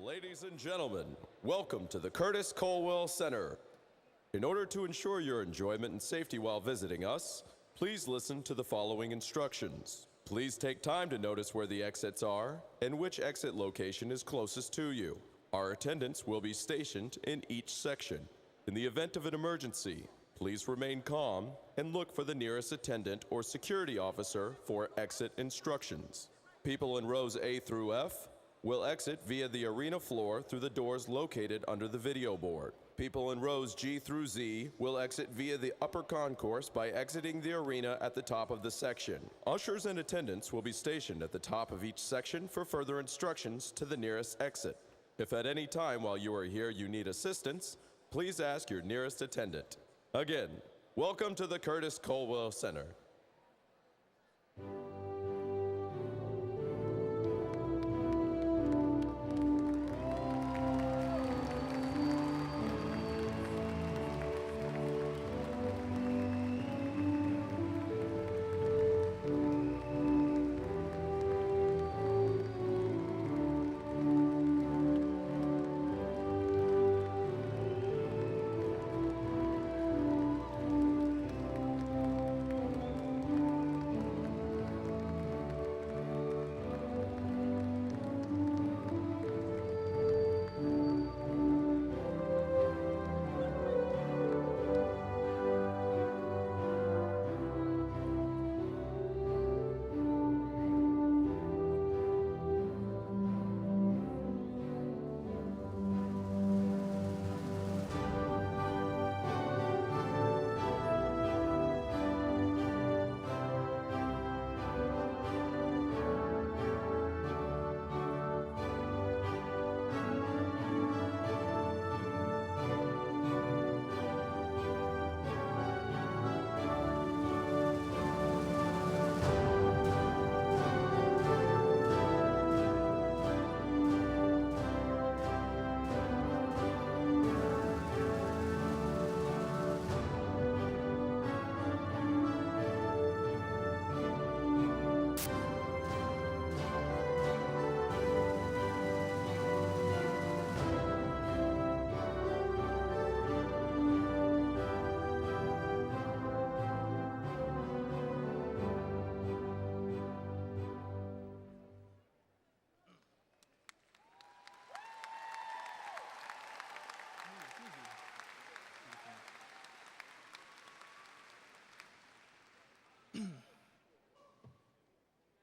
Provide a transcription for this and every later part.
Ladies and gentlemen, welcome to the Curtis Colwell Center. In order to ensure your enjoyment and safety while visiting us, please listen to the following instructions. Please take time to notice where the exits are and which exit location is closest to you. Our attendants will be stationed in each section. In the event of an emergency, please remain calm and look for the nearest attendant or security officer for exit instructions. People in rows A through F will exit via the arena floor through the doors located under the video board. People in rows G through Z will exit via the upper concourse by exiting the arena at the top of the section. Ushers and attendants will be stationed at the top of each section for further instructions to the nearest exit. If at any time while you are here you need assistance, please ask your nearest attendant. Again, welcome to the Curtis Colwell Center.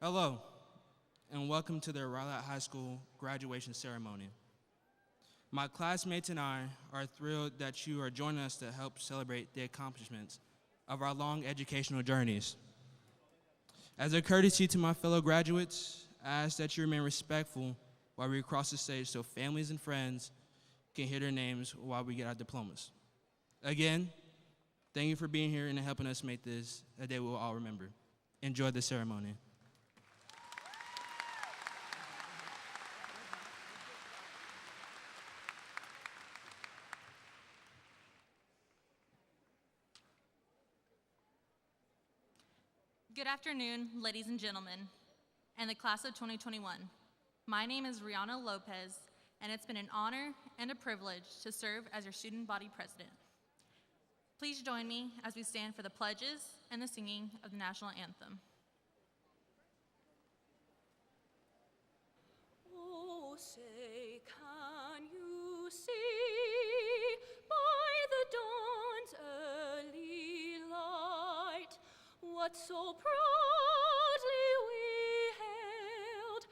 Hello, and welcome to the Rowlett High School graduation ceremony. My classmates and I are thrilled that you are joining us to help celebrate the accomplishments of our long educational journeys. As a courtesy to my fellow graduates, I ask that you remain respectful while we cross the stage so families and friends can hear their names while we get our diplomas. Again, thank you for being here and helping us make this a day we'll all remember. Enjoy the ceremony. Good afternoon, ladies and gentlemen, and the class of 2021. My name is Rihanna Lopez, and it's been an honor and a privilege to serve as your student body president. Please join me as we stand for the pledges and the singing of the national anthem. Oh, say, can you see by the dawn's early light what so proudly we hailed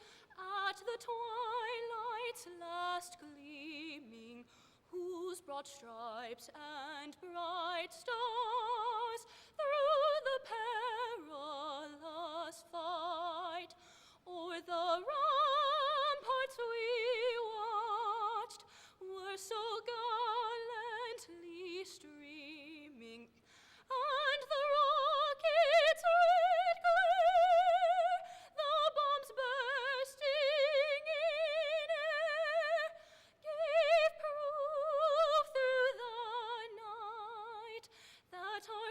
at the twilight's last gleaming, whose broad stripes and bright stars through the perilous fight o'er the ramparts we watched were so gallantly streaming, and the rockets' red glare, the bombs bursting in air, gave proof through the night that our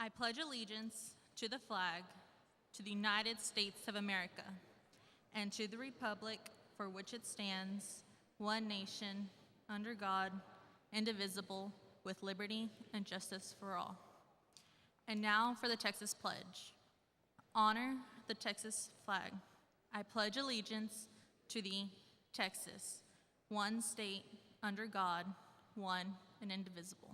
I pledge allegiance to the flag, to the United States of America, and to the republic for which it stands, one nation, under God, indivisible, with liberty and justice for all. And now for the Texas Pledge. Honor the Texas flag. I pledge allegiance to the Texas, one state, under God, one and indivisible.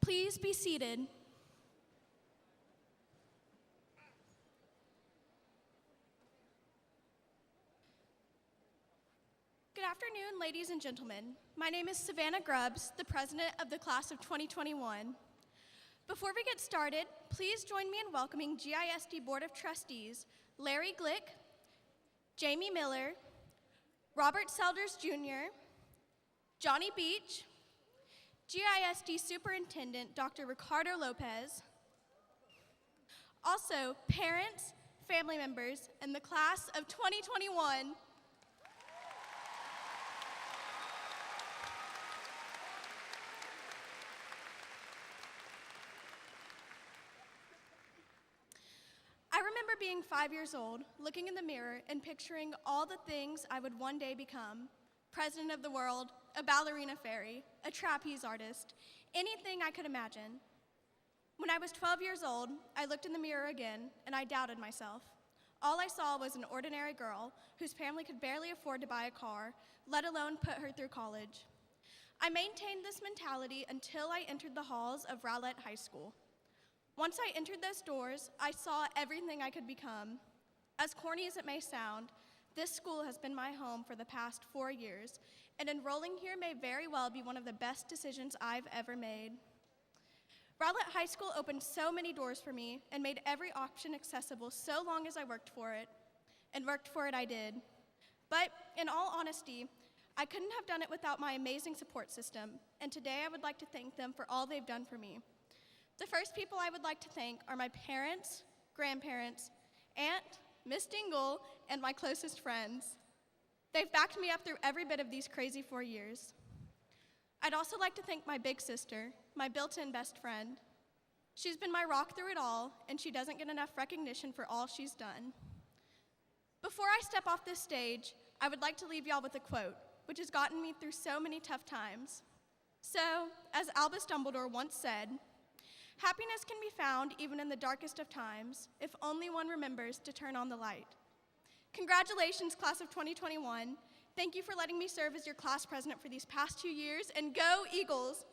Please be seated. Good afternoon, ladies and gentlemen. My name is Savannah Grubbs, the president of the class of 2021. Before we get started, please join me in welcoming GISD Board of Trustees Larry Glick, Jamie Miller, Robert Selders Jr., Johnny Beach, GISD Superintendent Dr. Ricardo Lopez, also parents, family members, and the class of 2021. I remember being 5 years old, looking in the mirror and picturing all the things I would one day become: president of the world, a ballerina fairy, a trapeze artist, anything I could imagine. When I was 12 years old, I looked in the mirror again and I doubted myself. All I saw was an ordinary girl whose family could barely afford to buy a car, let alone put her through college. I maintained this mentality until I entered the halls of Rowlett High School. Once I entered those doors, I saw everything I could become. As corny as it may sound, this school has been my home for the past 4 years, and enrolling here may very well be one of the best decisions I've ever made. Rowlett High School opened so many doors for me and made every option accessible so long as I worked for it. And worked for it I did. But in all honesty, I couldn't have done it without my amazing support system, and today I would like to thank them for all they've done for me. The first people I would like to thank are my parents, grandparents, aunt, Miss Dingle, and my closest friends. They've backed me up through every bit of these crazy 4 years. I'd also like to thank my big sister, my built-in best friend. She's been my rock through it all, and she doesn't get enough recognition for all she's done. Before I step off this stage, I would like to leave y'all with a quote, which has gotten me through so many tough times. So, as Albus Dumbledore once said, happiness can be found even in the darkest of times, if only one remembers to turn on the light. Congratulations, class of 2021. Thank you for letting me serve as your class president for these past 2 years, and go Eagles!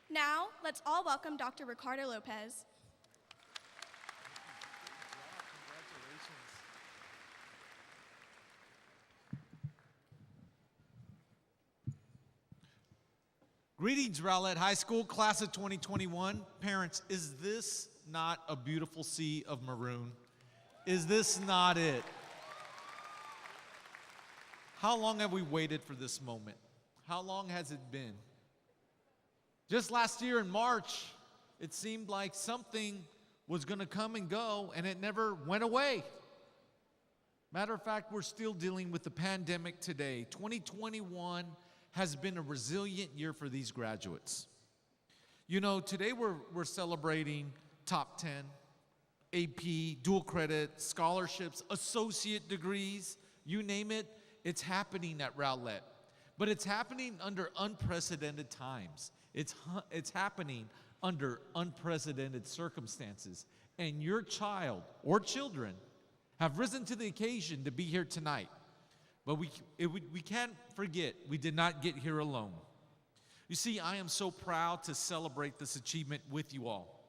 Now, let's all welcome Dr. Ricardo Lopez. Greetings, Rowlett High School, class of 2021. Parents, is this not a beautiful sea of maroon? Is this not it? How long have we waited for this moment? How long has it been? Just last year in March, it seemed like something was going to come and go, and it never went away. Matter of fact, we're still dealing with the pandemic today. 2021 has been a resilient year for these graduates. You know, today we're celebrating top 10, AP, dual credit, scholarships, associate degrees, you name it, it's happening at Rowlett. But it's happening under unprecedented times. It's happening under unprecedented circumstances. And your child or children have risen to the occasion to be here tonight. But we can't forget, we did not get here alone. You see, I am so proud to celebrate this achievement with you all.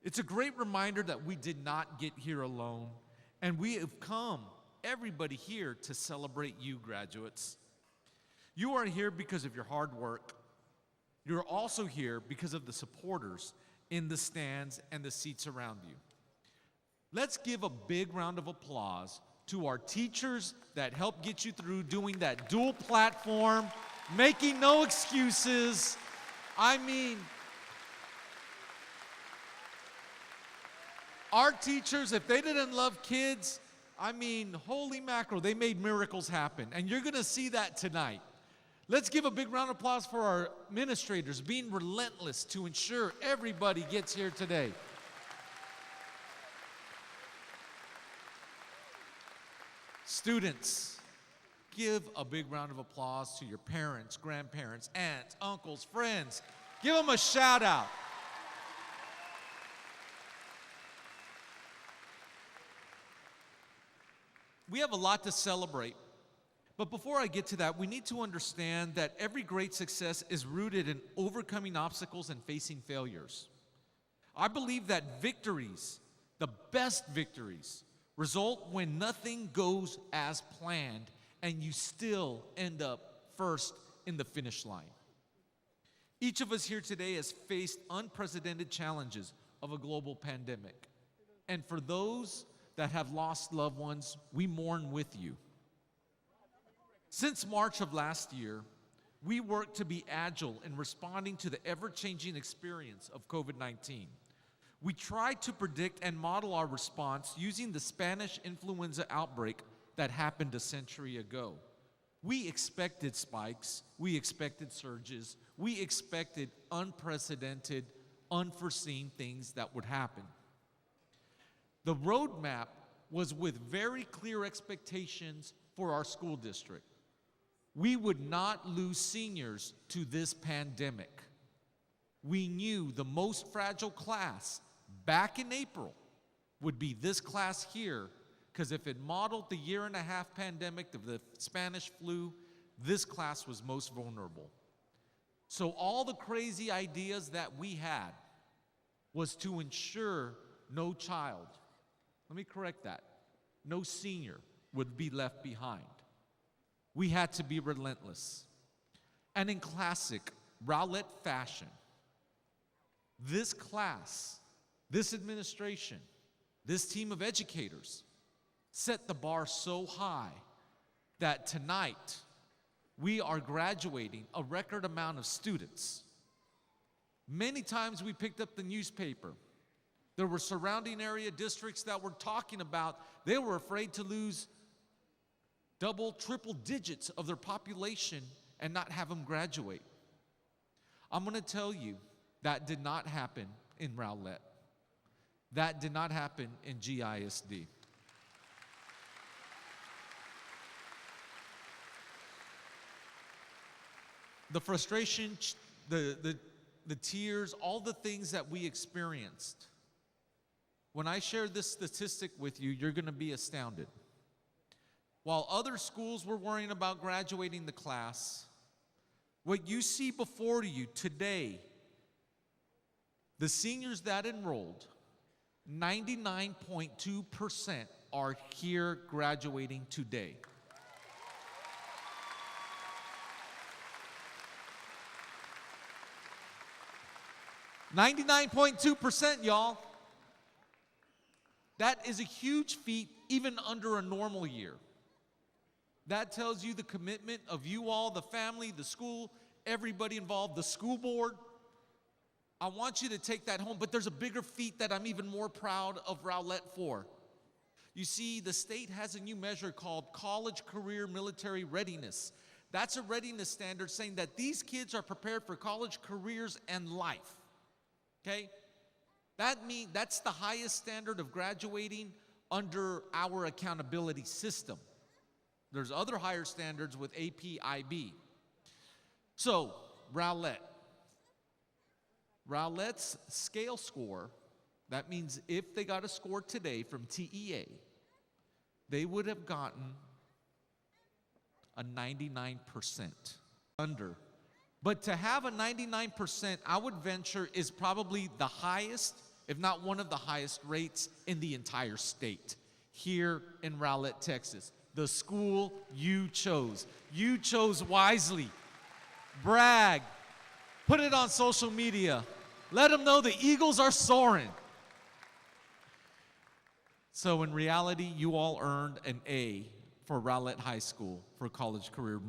It's a great reminder that we did not get here alone, and we have come, everybody here, to celebrate you, graduates. You are here because of your hard work. You're also here because of the supporters in the stands and the seats around you. Let's give a big round of applause to our teachers that help get you through doing that dual platform, making no excuses. I mean, our teachers, if they didn't love kids, I mean, holy mackerel, they made miracles happen. And you're going to see that tonight. Let's give a big round of applause for our administrators being relentless to ensure everybody gets here today. Students, give a big round of applause to your parents, grandparents, aunts, uncles, friends. Give them a shout out. We have a lot to celebrate. But before I get to that, we need to understand that every great success is rooted in overcoming obstacles and facing failures. I believe that victories, the best victories, result when nothing goes as planned and you still end up first in the finish line. Each of us here today has faced unprecedented challenges of a global pandemic. And for those that have lost loved ones, we mourn with you. Since March of last year, we worked to be agile in responding to the ever-changing experience of COVID-19. We tried to predict and model our response using the Spanish influenza outbreak that happened a century ago. We expected spikes, we expected surges, we expected unprecedented, unforeseen things that would happen. The roadmap was with very clear expectations for our school district. We would not lose seniors to this pandemic. We knew the most fragile class back in April would be this class here, because if it modeled the year-and-a-half pandemic of the Spanish flu, this class was most vulnerable. So all the crazy ideas that we had was to ensure no child, let me correct that, no senior would be left behind. We had to be relentless. And in classic Rowlett fashion, this class, this administration, this team of educators set the bar so high that tonight we are graduating a record amount of students. Many times we picked up the newspaper. There were surrounding area districts that were talking about they were afraid to lose double, triple digits of their population and not have them graduate. I'm going to tell you that did not happen in Rowlett. That did not happen in GISD. The frustration, the tears, all the things that we experienced. When I share this statistic with you, you're going to be astounded. While other schools were worrying about graduating the class, what you see before you today, the seniors that enrolled, 99.2% are here graduating today. %, y'all. That is a huge feat even under a normal year. That tells you the commitment of you all, the family, the school, everybody involved, the school board. I want you to take that home, but there's a bigger feat that I'm even more proud of Rowlett for. You see, the state has a new measure called College Career Military Readiness. That's a readiness standard saying that these kids are prepared for college careers and life. Okay? That's the highest standard of graduating under our accountability system. There's other higher standards with APIB. So, Rowlett. Rowlett's scale score, that means if they got a score today from TEA, they would have gotten a 99% under. But to have a 99%, I would venture, is probably the highest, if not one of the highest rates in the entire state, here in Rowlett, Texas. The school you chose. You chose wisely. Brag. Put it on social media. Let them know the Eagles are soaring. So in reality, you all earned an A for Rowlett High School for college career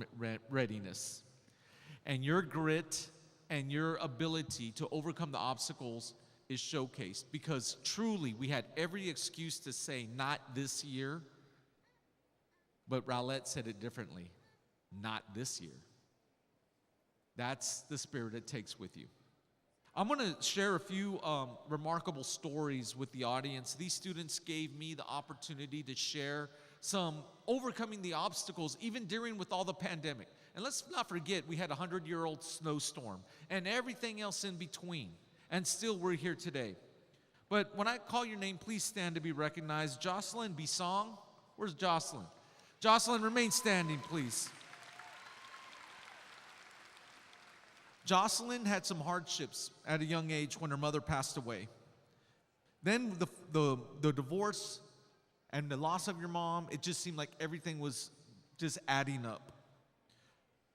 readiness. And your grit and your ability to overcome the obstacles is showcased, because truly we had every excuse to say not this year, but Rowlett said it differently, not this year. That's the spirit it takes with you. I'm going to share a few remarkable stories with the audience. These students gave me the opportunity to share some overcoming the obstacles, even during with all the pandemic. And let's not forget, we had a 100-year-old snowstorm and everything else in between. And still we're here today. But when I call your name, please stand to be recognized. Jocelyn Bisong. Where's Jocelyn? Jocelyn, remain standing, please. Jocelyn had some hardships at a young age when her mother passed away. Then the divorce and the loss of your mom, it just seemed like everything was just adding up.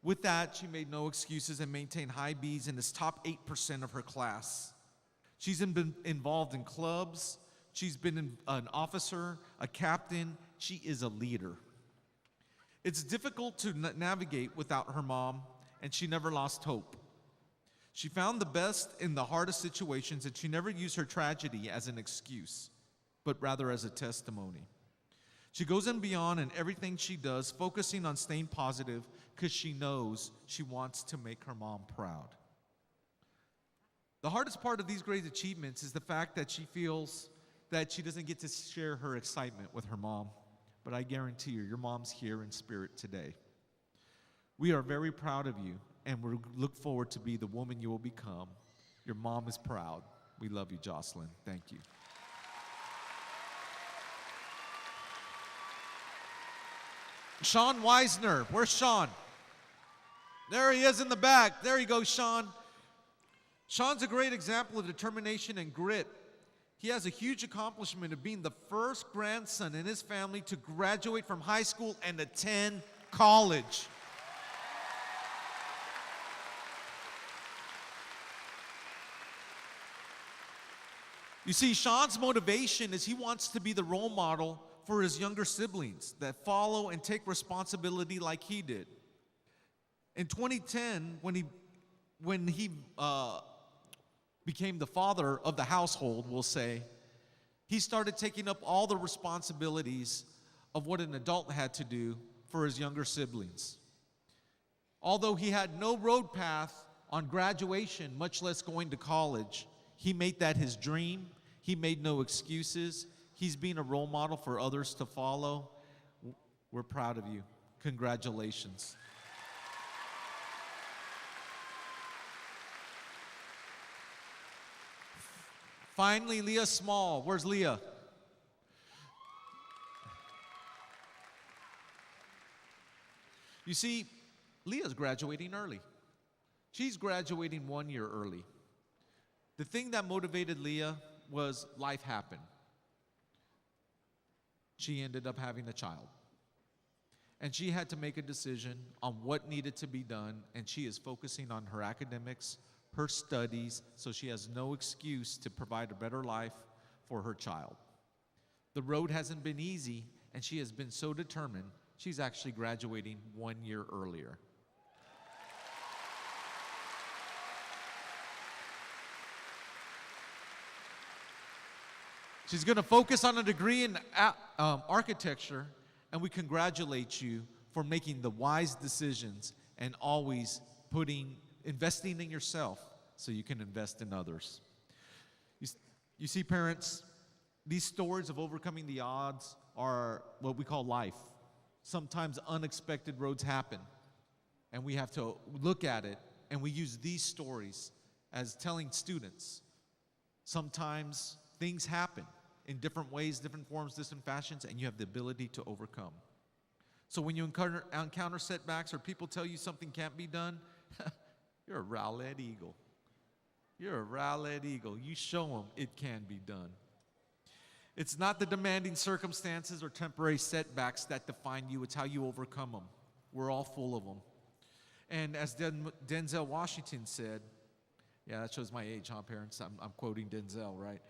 With that, she made no excuses and maintained high B's in this top 8% of her class. She's been involved in clubs. She's been an officer, a captain. She is a leader. It's difficult to navigate without her mom, and she never lost hope. She found the best in the hardest situations, and she never used her tragedy as an excuse, but rather as a testimony. She goes in beyond in everything she does, focusing on staying positive because she knows she wants to make her mom proud. The hardest part of these great achievements is the fact that she feels that she doesn't get to share her excitement with her mom. But I guarantee you, your mom's here in spirit today. We are very proud of you, and we look forward to be the woman you will become. Your mom is proud. We love you, Jocelyn. Thank you. Sean Weisner. Where's Sean? There he is in the back. There you go, Sean. Sean's a great example of determination and grit. He has a huge accomplishment of being the first grandson in his family to graduate from high school and attend college. You see, Sean's motivation is he wants to be the role model for his younger siblings that follow and take responsibility like he did. In 2010, when he became the father of the household, we'll say, he started taking up all the responsibilities of what an adult had to do for his younger siblings. Although he had no road path on graduation, much less going to college, he made that his dream. He made no excuses. He's been a role model for others to follow. We're proud of you. Congratulations. Finally, Leah Small. Where's Leah? You see, Leah's graduating early. She's graduating 1 year early. The thing that motivated Leah was life happened. She ended up having a child. And she had to make a decision on what needed to be done, and she is focusing on her academics, her studies, so she has no excuse to provide a better life for her child. The road hasn't been easy, and she has been so determined, she's actually graduating 1 year earlier. She's going to focus on a degree in architecture, and we congratulate you for making the wise decisions and always investing in yourself so you can invest in others. You see, parents, these stories of overcoming the odds are what we call life. Sometimes unexpected roads happen, and we have to look at it, and we use these stories as telling students. Sometimes things happen in different ways, different forms, different fashions, and you have the ability to overcome. So when you encounter setbacks or people tell you something can't be done, you're a Rowlett Eagle. You're a Rowlett Eagle. You show them it can be done. It's not the demanding circumstances or temporary setbacks that define you. It's how you overcome them. We're all full of them. And as Denzel Washington said, yeah, that shows my age, huh, parents? I'm quoting Denzel, right?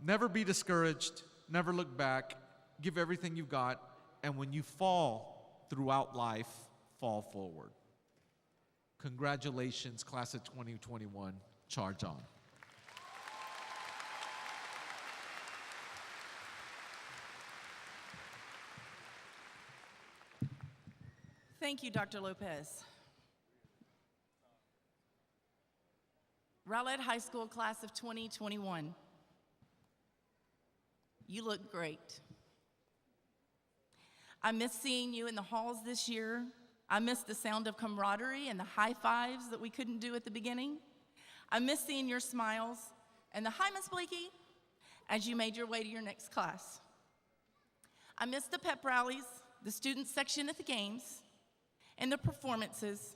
Never be discouraged. never look back, give everything you've got, and when you fall throughout life, fall forward. Congratulations, class of 2021. Charge on. Thank you, Dr. Lopez. Rowlett High School class of 2021. You look great. I miss seeing you in the halls this year. I miss the sound of camaraderie and the high fives that we couldn't do at the beginning. I miss seeing your smiles and the "Hi, Miss Blakey" as you made your way to your next class. I miss the pep rallies, the student section at the games, and the performances,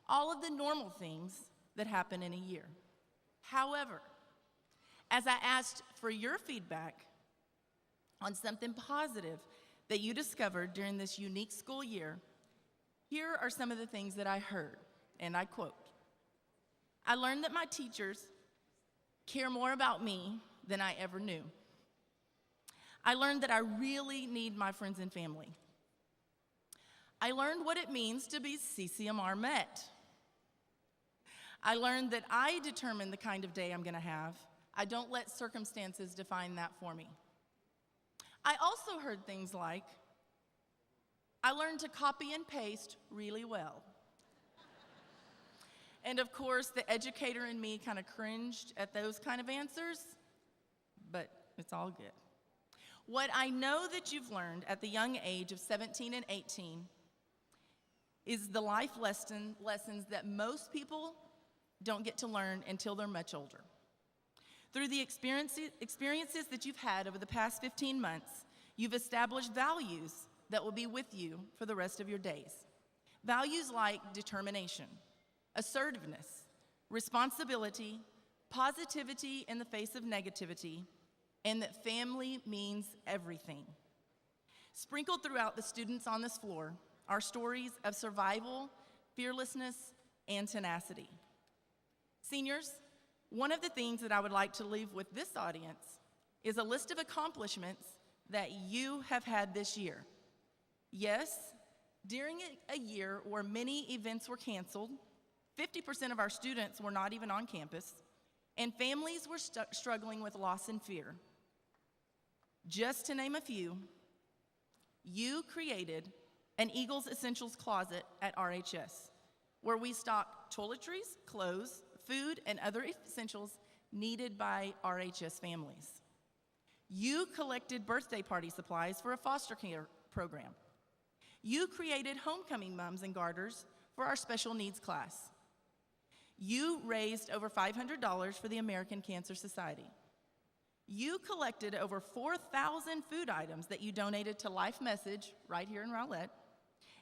all of the normal things that happen in a year. However, as I asked for your feedback on something positive that you discovered during this unique school year, here are some of the things that I heard, and I quote, "I learned that my teachers care more about me than I ever knew. I learned that I really need my friends and family. I learned what it means to be CCMR Met. I learned that I determine the kind of day I'm gonna have. I don't let circumstances define that for me." I also heard things like, "I learned to copy and paste really well." And of course, the educator in me kind of cringed at those kind of answers, but it's all good. What I know that you've learned at the young age of 17 and 18 is the life lessons that most people don't get to learn until they're much older. Through the experiences that you've had over the past 15 months, you've established values that will be with you for the rest of your days. Values like determination, assertiveness, responsibility, positivity in the face of negativity, and that family means everything. Sprinkled throughout the students on this floor are stories of survival, fearlessness, and tenacity. Seniors, one of the things that I would like to leave with this audience is a list of accomplishments that you have had this year. Yes, during a year where many events were canceled, 50% of our students were not even on campus, and families were struggling with loss and fear. Just to name a few, you created an Eagles Essentials Closet at RHS, where we stock toiletries, clothes, food, and other essentials needed by RHS families. You collected birthday party supplies for a foster care program. You created homecoming mums and garters for our special needs class. You raised over $500 for the American Cancer Society. You collected over 4,000 food items that you donated to Life Message right here in Rowlett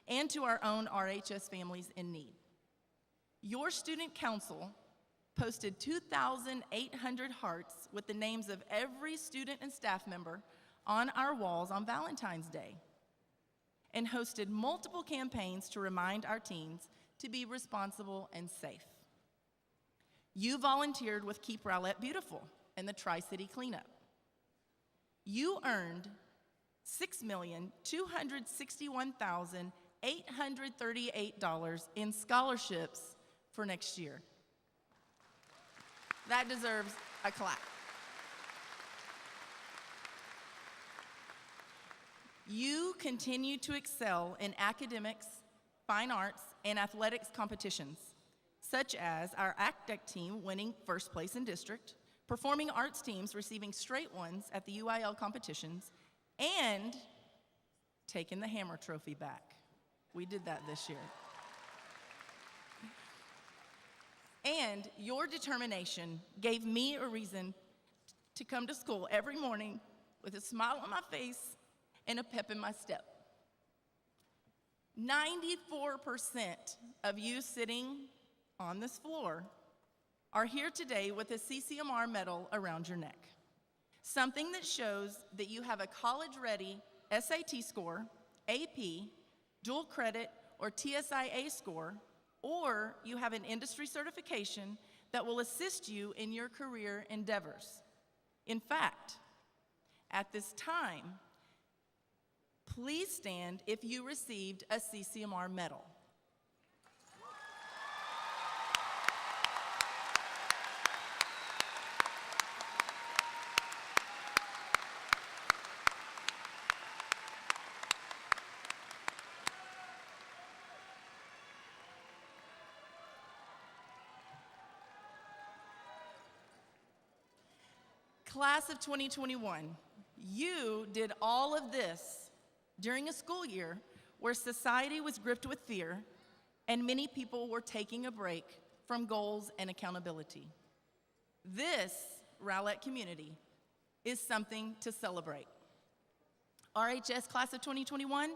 and to our own RHS families in need. Your student council posted 2,800 hearts with the names of every student and staff member on our walls on Valentine's Day and hosted multiple campaigns to remind our teens to be responsible and safe. You volunteered with Keep Rowlett Beautiful and the Tri-City Cleanup. You earned $6,261,838 in scholarships for next year. That deserves a clap. You continue to excel in academics, fine arts, and athletics competitions, such as our ACTEC team winning first place in district, performing arts teams receiving straight ones at the UIL competitions, and taking the Hammer Trophy back. We did that this year. And your determination gave me a reason to come to school every morning with a smile on my face and a pep in my step. 94% of you sitting on this floor are here today with a CCMR medal around your neck. Something that shows that you have a college-ready SAT score, AP, dual credit, or TSIA score, or you have an industry certification that will assist you in your career endeavors. In fact, At this time, please stand if you received a CCMR medal. Class of 2021, you did all of this during a school year where society was gripped with fear and many people were taking a break from goals and accountability. This Rowlett community is something to celebrate. RHS Class of 2021,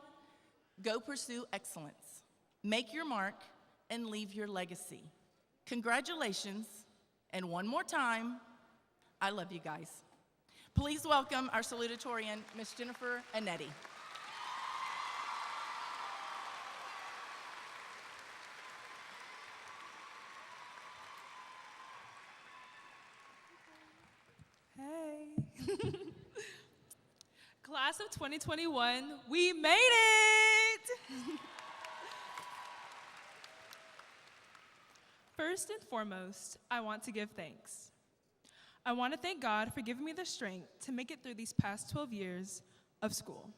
go pursue excellence, make your mark, and leave your legacy. Congratulations, and one more time, I love you guys. Please welcome our salutatorian, Miss Jennifer Anetti. Hey. Class of 2021, we made it! First and foremost, I want to give thanks. I want to thank God for giving me the strength to make it through these past 12 years of school.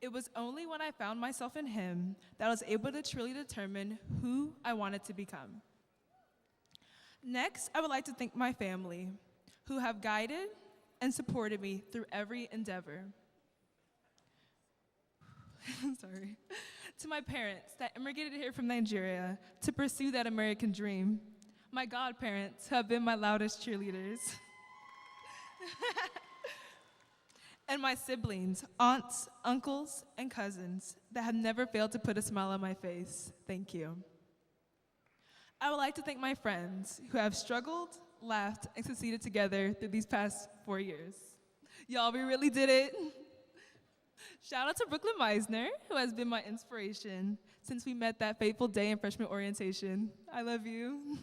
It was only when I found myself in Him that I was able to truly determine who I wanted to become. Next, I would like to thank my family, who have guided and supported me through every endeavor. Sorry. To my parents that immigrated here from Nigeria to pursue that American dream. My godparents who have been my loudest cheerleaders. And my siblings, aunts, uncles, and cousins that have never failed to put a smile on my face. Thank you. I would like to thank my friends who have struggled, laughed, and succeeded together through these past 4 years. Y'all, we really did it. Shout out to Brooklyn Meisner, who has been my inspiration since we met that fateful day in freshman orientation. I love you.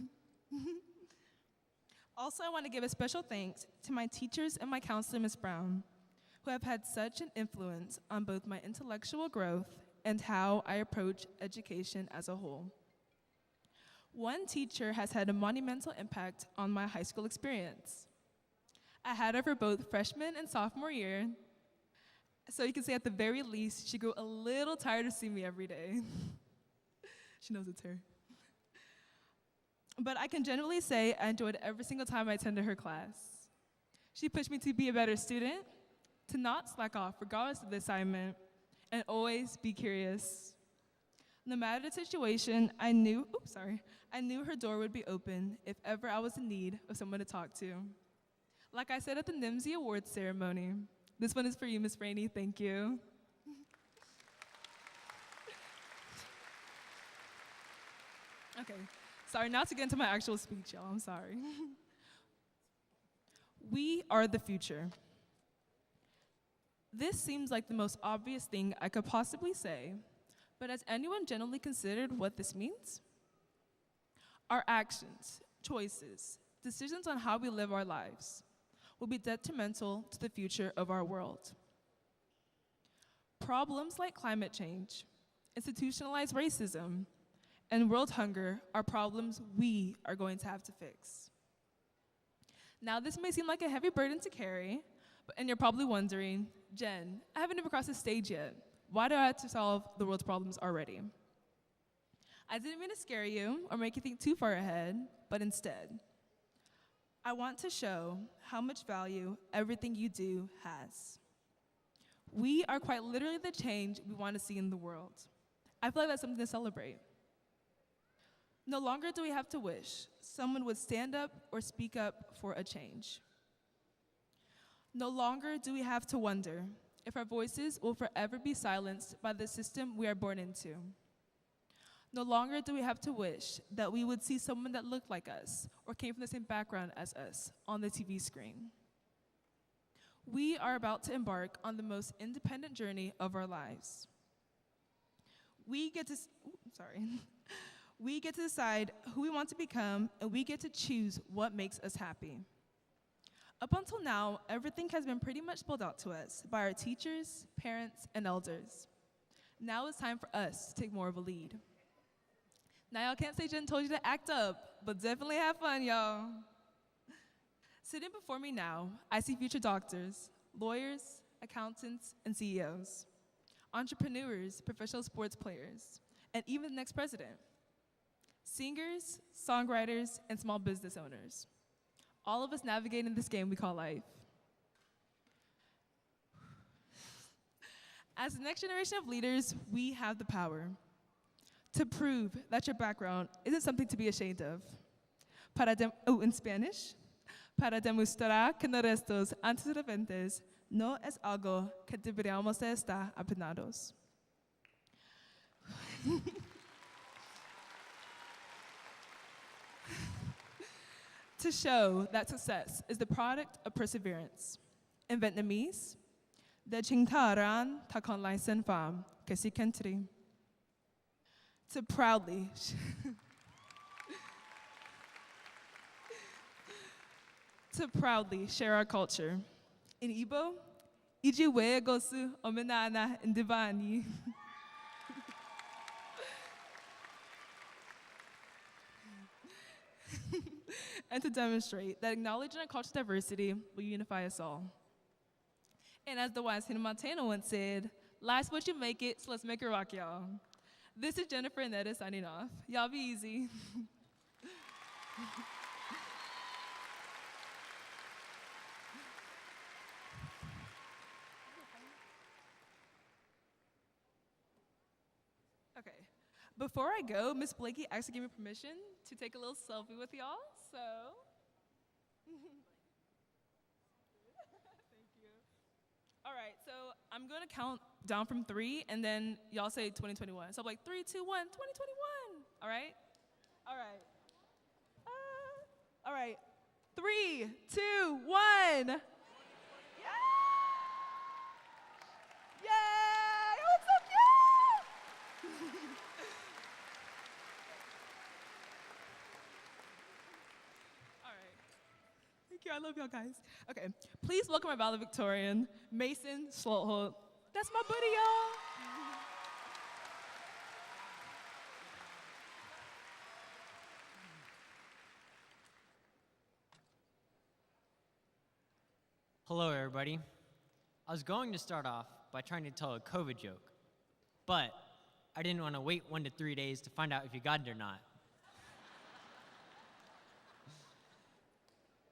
Also, I want to give a special thanks to my teachers and my counselor, Ms. Brown, who have had such an influence on both my intellectual growth and how I approach education as a whole. One teacher has had a monumental impact on my high school experience. I had her for both freshman and sophomore year, so you can say at the very least, she grew a little tired of seeing me every day. She knows it's her. But I can generally say I enjoyed every single time I attended her class. She pushed me to be a better student, to not slack off regardless of the assignment, and always be curious. No matter the situation, I knew her door would be open if ever I was in need of someone to talk to. Like I said at the NIMSY Awards ceremony, this one is for you, Miss Rainey, thank you. Okay, sorry, now to get into my actual speech, y'all, I'm sorry. We are the future. This seems like the most obvious thing I could possibly say, but has anyone generally considered what this means? Our actions, choices, decisions on how we live our lives will be detrimental to the future of our world. Problems like climate change, institutionalized racism, and world hunger are problems we are going to have to fix. Now, this may seem like a heavy burden to carry, and you're probably wondering, Jen, I haven't even crossed the stage yet. Why do I have to solve the world's problems already? I didn't mean to scare you or make you think too far ahead, but instead, I want to show how much value everything you do has. We are quite literally the change we want to see in the world. I feel like that's something to celebrate. No longer do we have to wish someone would stand up or speak up for a change. No longer do we have to wonder if our voices will forever be silenced by the system we are born into. No longer do we have to wish that we would see someone that looked like us or came from the same background as us on the TV screen. We are about to embark on the most independent journey of our lives. We get to decide who we want to become, and we get to choose what makes us happy. Up until now, everything has been pretty much spelled out to us by our teachers, parents, and elders. Now it's time for us to take more of a lead. Now y'all can't say Jen told you to act up, but definitely have fun, y'all. Sitting before me now, I see future doctors, lawyers, accountants, and CEOs, entrepreneurs, professional sports players, and even the next president. Singers, songwriters, and small business owners. All of us navigating this game we call life. As the next generation of leaders, we have the power to prove that your background isn't something to be ashamed of. In Spanish, para demostrar que no restos antecedentes no es algo que deberíamos de estar apenados. To show that success is the product of perseverance. In Vietnamese, de chinh tha ran ta con lai sen pham que si kentri. To proudly share our culture. In Igbo, iji wee gosi omenala ndị be anyị. And to demonstrate that acknowledging our cultural diversity will unify us all. And as the wise Hannah Montana once said, life's what you make it, so let's make it rock, y'all. This is Jennifer and Netta signing off. Y'all be easy. Okay, before I go, Miss Blakey actually gave me permission to take a little selfie with y'all, so. Thank you. All right, so I'm gonna count down from 3, and then y'all say 2021. So I'm like 3, 2, 1, 2021. All right? All right. All right. 3, 2, 1. Yeah! Yay! Oh, it's so cute! All right. Thank you. I love y'all guys. Okay. Please welcome our valedictorian, Mason Slotholt. That's my buddy, y'all. Hello, everybody. I was going to start off by trying to tell a COVID joke, but I didn't want to wait 1 to 3 days to find out if you got it or not.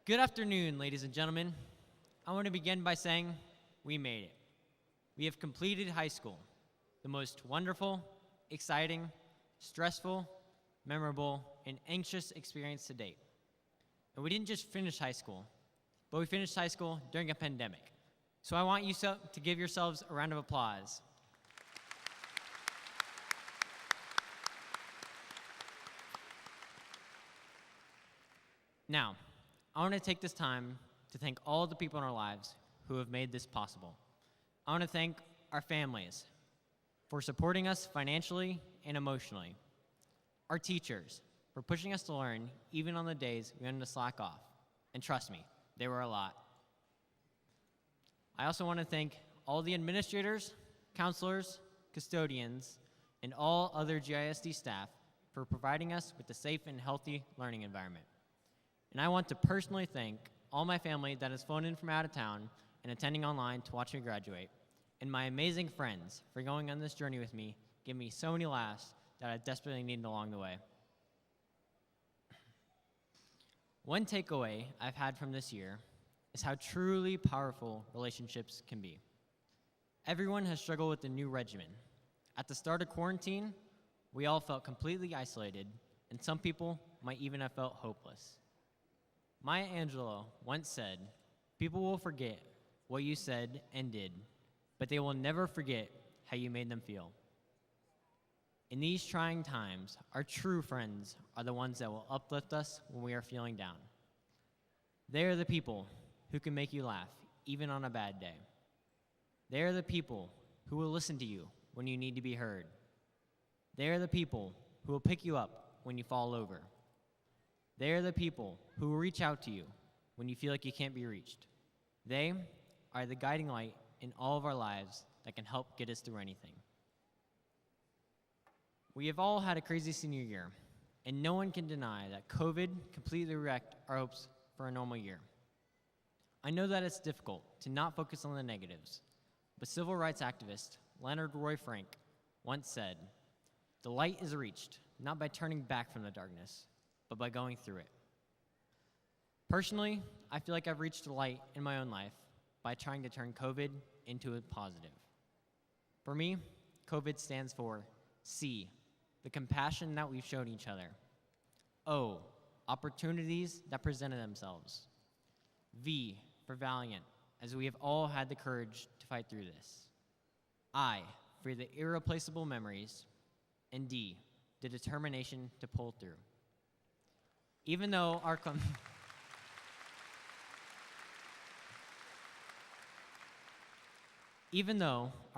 Good afternoon, ladies and gentlemen. I want to begin by saying we made it. We have completed high school, the most wonderful, exciting, stressful, memorable, and anxious experience to date. And we didn't just finish high school, but we finished high school during a pandemic. So I want you to give yourselves a round of applause. Now, I want to take this time to thank all of the people in our lives who have made this possible. I want to thank our families for supporting us financially and emotionally. Our teachers for pushing us to learn even on the days we wanted to slack off. And trust me, they were a lot. I also want to thank all the administrators, counselors, custodians, and all other GISD staff for providing us with a safe and healthy learning environment. And I want to personally thank all my family that has flown in from out of town and attending online to watch me graduate, and my amazing friends for going on this journey with me, giving me so many laughs that I desperately needed along the way. One takeaway I've had from this year is how truly powerful relationships can be. Everyone has struggled with the new regimen. At the start of quarantine, we all felt completely isolated, and some people might even have felt hopeless. Maya Angelou once said, "People will forget what you said and did, but they will never forget how you made them feel." In these trying times, our true friends are the ones that will uplift us when we are feeling down. They are the people who can make you laugh, even on a bad day. They are the people who will listen to you when you need to be heard. They are the people who will pick you up when you fall over. They are the people who will reach out to you when you feel like you can't be reached. They are the guiding light in all of our lives that can help get us through anything. We have all had a crazy senior year, and no one can deny that COVID completely wrecked our hopes for a normal year. I know that it's difficult to not focus on the negatives, but civil rights activist Leonard Roy Frank once said, "The light is reached, not by turning back from the darkness, but by going through it." Personally, I feel like I've reached the light in my own life by trying to turn COVID into a positive. For me, COVID stands for C, the compassion that we've shown each other. O, opportunities that presented themselves. V, for valiant, as we have all had the courage to fight through this. I, for the irreplaceable memories. And D, the determination to pull through. Even though our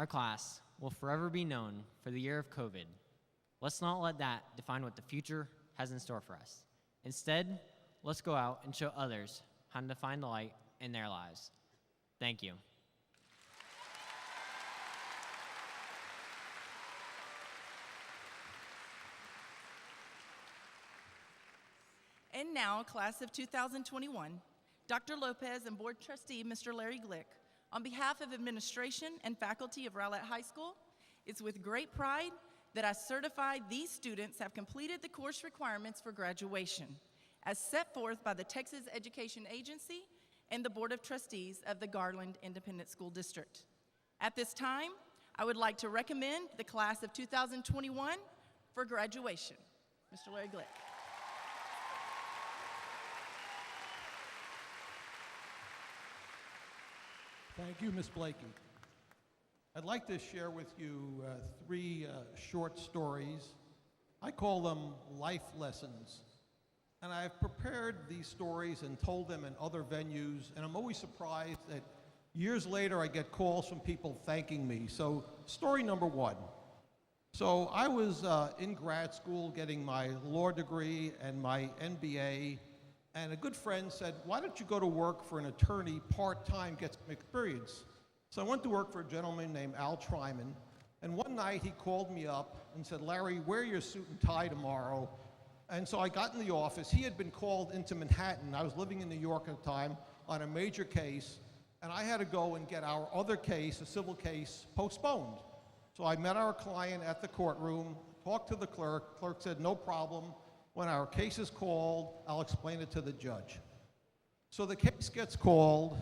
class will forever be known for the year of COVID, let's not let that define what the future has in store for us. Instead, let's go out and show others how to find the light in their lives. Thank you. And now, class of 2021, Dr. Lopez and board trustee, Mr. Larry Glick, on behalf of administration and faculty of Rowlett High School, it's with great pride that I certify these students have completed the course requirements for graduation, as set forth by the Texas Education Agency and the Board of Trustees of the Garland Independent School District. At this time, I would like to recommend the class of 2021 for graduation. Mr. Larry Glick. Thank you, Ms. Blakey. I'd like to share with you three short stories. I call them life lessons. And I've prepared these stories and told them in other venues, and I'm always surprised that years later I get calls from people thanking me. So, story number one. So, I was in grad school getting my law degree and my MBA, and a good friend said, "Why don't you go to work for an attorney part-time, get some experience?" So I went to work for a gentleman named Al Tryman, and one night he called me up and said, "Larry, wear your suit and tie tomorrow." And so I got in the office. He had been called into Manhattan. I was living in New York at the time on a major case, and I had to go and get our other case, a civil case, postponed. So I met our client at the courtroom, talked to the clerk. Clerk said, "No problem. When our case is called, I'll explain it to the judge." So the case gets called,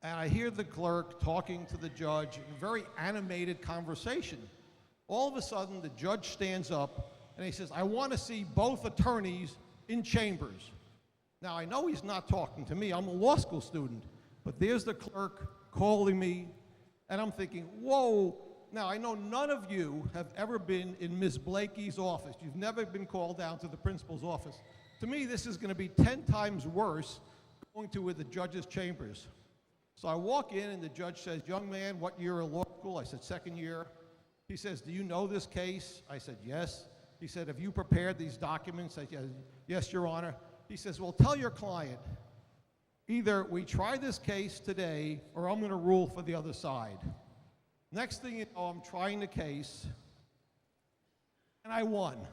and I hear the clerk talking to the judge in a very animated conversation. All of a sudden, the judge stands up, and he says, "I want to see both attorneys in chambers." Now, I know he's not talking to me. I'm a law school student. But there's the clerk calling me, and I'm thinking, whoa. Now, I know none of you have ever been in Ms. Blakey's office. You've never been called down to the principal's office. To me, this is going to be 10 times worse going to the judge's chambers. So I walk in, and the judge says, "Young man, what year of law school?" I said, "Second year." He says, "Do you know this case?" I said, "Yes." He said, "Have you prepared these documents?" I said, "Yes, Your Honor." He says, "Well, tell your client, either we try this case today, or I'm going to rule for the other side." Next thing you know, I'm trying the case, and I won.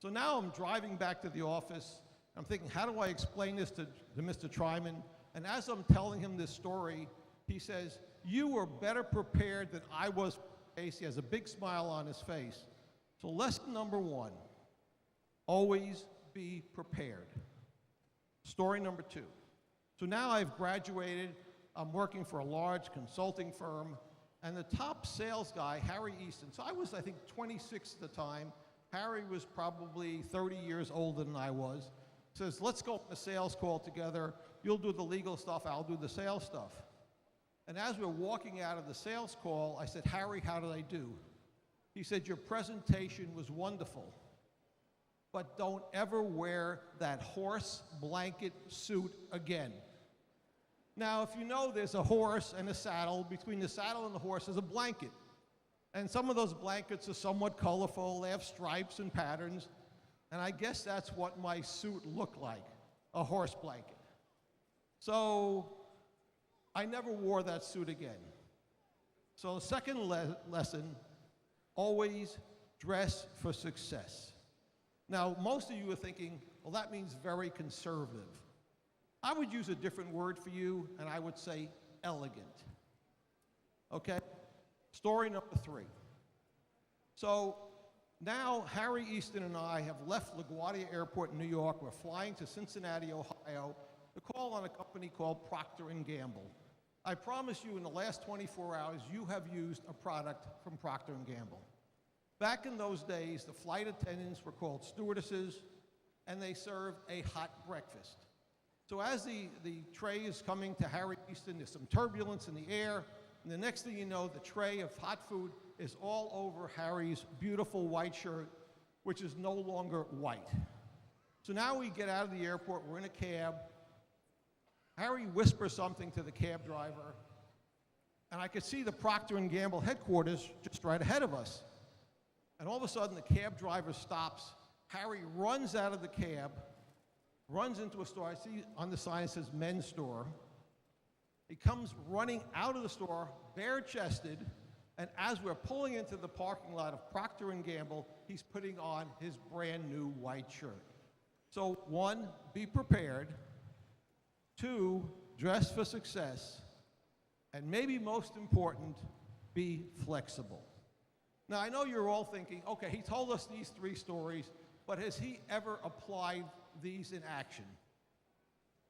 So now I'm driving back to the office. I'm thinking, how do I explain this to Mr. Tryman? And as I'm telling him this story, he says, "You were better prepared than I was for the case." He has a big smile on his face. So lesson number one, always be prepared. Story number two. So now I've graduated. I'm working for a large consulting firm, and the top sales guy, Harry Easton, so I was, I think, 26 at the time. Harry was probably 30 years older than I was. Says, "Let's go on a sales call together. You'll do the legal stuff, I'll do the sales stuff." And as we're walking out of the sales call, I said, "Harry, how did I do?" He said, "Your presentation was wonderful, but don't ever wear that horse blanket suit again." Now, if you know, there's a horse and a saddle. Between the saddle and the horse is a blanket. And some of those blankets are somewhat colorful. They have stripes and patterns. And I guess that's what my suit looked like, a horse blanket. So I never wore that suit again. So the second lesson, always dress for success. Now, most of you are thinking, well, that means very conservative. I would use a different word for you, and I would say elegant. Okay? Story number 3. So now Harry Easton and I have left LaGuardia Airport in New York. We're flying to Cincinnati, Ohio, to call on a company called Procter & Gamble. I promise you in the last 24 hours, you have used a product from Procter & Gamble. Back in those days, the flight attendants were called stewardesses, and they served a hot breakfast. So as the tray is coming to Harry Easton, there's some turbulence in the air, and the next thing you know, the tray of hot food is all over Harry's beautiful white shirt, which is no longer white. So now we get out of the airport, we're in a cab. Harry whispers something to the cab driver, and I could see the Procter & Gamble headquarters just right ahead of us. And all of a sudden, the cab driver stops. Harry runs out of the cab, runs into a store. I see on the sign it says men's store. He comes running out of the store, bare-chested, and as we're pulling into the parking lot of Procter & Gamble, he's putting on his brand new white shirt. So 1, be prepared. 2, dress for success. And maybe most important, be flexible. Now, I know you're all thinking, okay, he told us these 3 stories, but has he ever applied these in action?